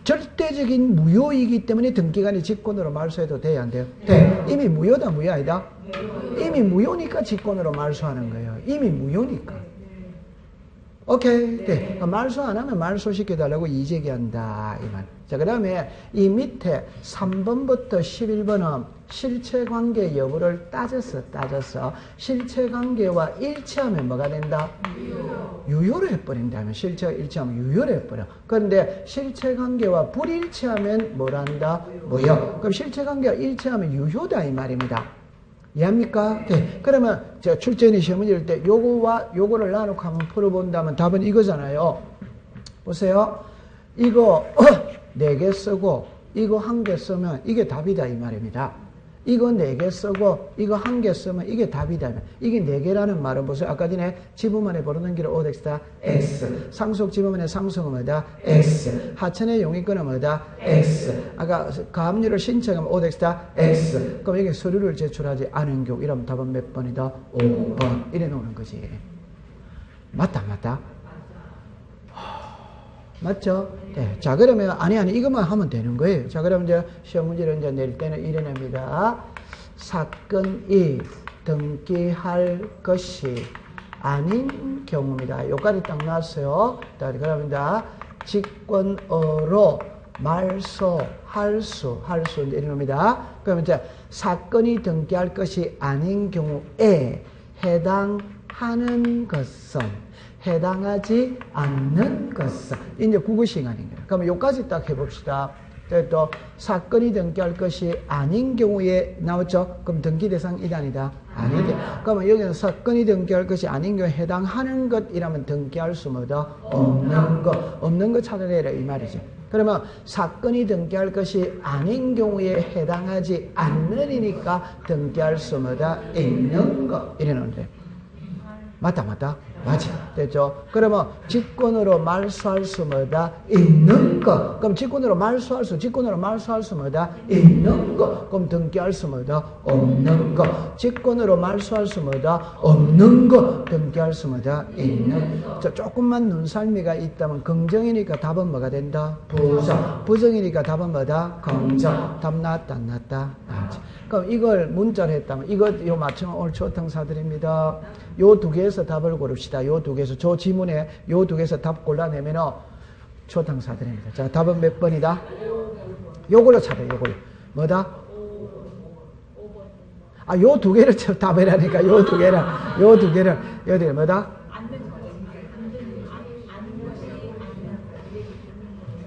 절대적인 무효이기 때문에 등기간이 직권으로 말소해도 돼야 안 돼요? 돼. 이미 무효다 무효이다? 이미 무효니까 직권으로 말소하는 거예요. 이미 무효니까. 오케이. 네. 말소 안 하면 말소시켜달라고 이제기한다. 이 말. 자, 그 다음에 이 밑에 3번부터 11번은 실체관계 여부를 따졌어. 실체관계와 일치하면 뭐가 된다? 유효를 해버린다면 실체가 일치하면 유효를 해버려. 그런데 실체관계와 불일치하면 뭘 한다? 무효. 그럼 실체관계가 일치하면 유효다 이 말입니다. 이해합니까? 네. 그러면 제가 출제인이 시험 문제일 때 요거와 요거를 나누고 한번 풀어본다면 답은 이거잖아요. 보세요. 이거 4개 쓰고 이거 1개 쓰면 이게 답이다 이 말입니다. 이거 4개 쓰고 이거 1개 쓰면 이게 답이다. 이게 4개라는 말은 보세요. 아까 전에 지분만에 벌어놓은 길을 OX다. X. 상속 지분만의 상속은 뭐다? X. 하천의 용익권은 뭐다? X. 아까 가압류를 신청하면 OX다. X. 그럼 이게 서류를 제출하지 않은 경우 이러면 답은 몇 번이다? 5번. 이래 놓는 거지. 맞다 안 맞다? 맞죠? 네. 자, 그러면, 아니, 이것만 하면 되는 거예요. 자, 그러면 이제 시험 문제를 이제 낼 때는 이래 냅니다. 사건이 등기할 것이 아닌 경우입니다. 여기까지 딱 나왔어요. 자, 그럽니다. 직권어로 말소할 수, 이래 놉니다. 그러면 이제 사건이 등기할 것이 아닌 경우에 해당하는 것은 해당하지 않는 것은 이제 국어 시간인 거예요. 그러면 여기까지 딱 해봅시다. 또 사건이 등기할 것이 아닌 경우에 나왔죠? 그럼 등기 대상이다 아니다? 아니다. 그러면 여기는 사건이 등기할 것이 아닌 경우에 해당하는 것이라면 등기할 수 뭐다? 없는 거 찾아내라 이 말이지. 그러면 사건이 등기할 것이 아닌 경우에 해당하지 않느니까 등기할 수 뭐다? 있는 거 이래 놓는데. 맞다. 됐죠? 그러면 직권으로 말소할 수 뭐다? 있는 거. 그럼 직권으로 말소할 수 뭐다? 있는 거. 그럼 등기할 수 뭐다? 없는 거. 직권으로 말소할 수 뭐다? 없는 거. 등기할 수 뭐다? 있는 거. 자, 조금만 눈살미가 있다면 긍정이니까 답은 뭐가 된다? 부정. 부정이니까 답은 뭐다? 긍정. 답 나왔다, 안 나왔다? 나왔지. 그럼 이걸 문자로 했다면 요 맞추면 오늘 초탕사드립니다. 요 두 개에서 답을 고릅시다. 요 두 개에서 저 지문에 요 두 개에서 답 골라내면 초탕사드립니다. 자, 답은 몇 번이다? 요걸로 찾아요. 요걸로. 뭐다? 아, 요 두 개를 답해라니까. 요 두 개를 뭐다?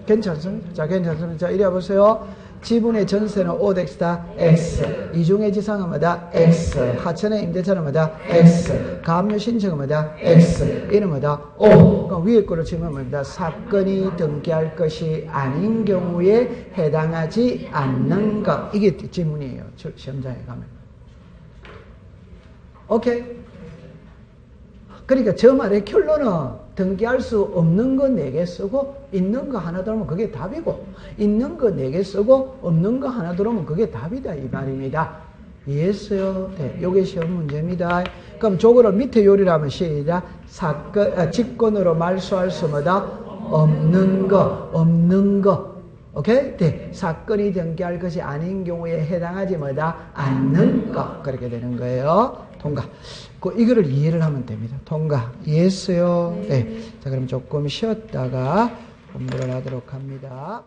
괜찮습니다. 자, 괜찮습니다. 자, 이리 와보세요. 지분의 전세는 OX다 X. 이중의 지상은 뭐다? X. 하천의 임대차는 뭐다? X. 가압류 신청은 뭐다? X. 이는 뭐다? O. 그럼 위에 거로 치면 뭐다? 사건이 등기할 것이 아닌 경우에 해당하지 않는 것. 이게 지문이에요. 시험장에 가면. 오케이? 그러니까 저 말의 결론은 등기할 수 없는 거 4개 쓰고 있는 거 하나 들어오면 그게 답이고 있는 거 4개 쓰고 없는 거 하나 들어오면 그게 답이다 이 말입니다. 이해했어요? 네, 요게 시험 문제입니다. 그럼 저거를 밑에 요리라면 시작. 직권으로 말소할 수 뭐다? 없는 거. 오케이? 네. 사건이 등기할 것이 아닌 경우에 해당하지 뭐다? 않는 것. 그렇게 되는 거예요. 통과. 이거를 이해를 하면 됩니다. 통과. 이해했어요? 네. 자, 그럼 조금 쉬었다가 공부를 하도록 합니다.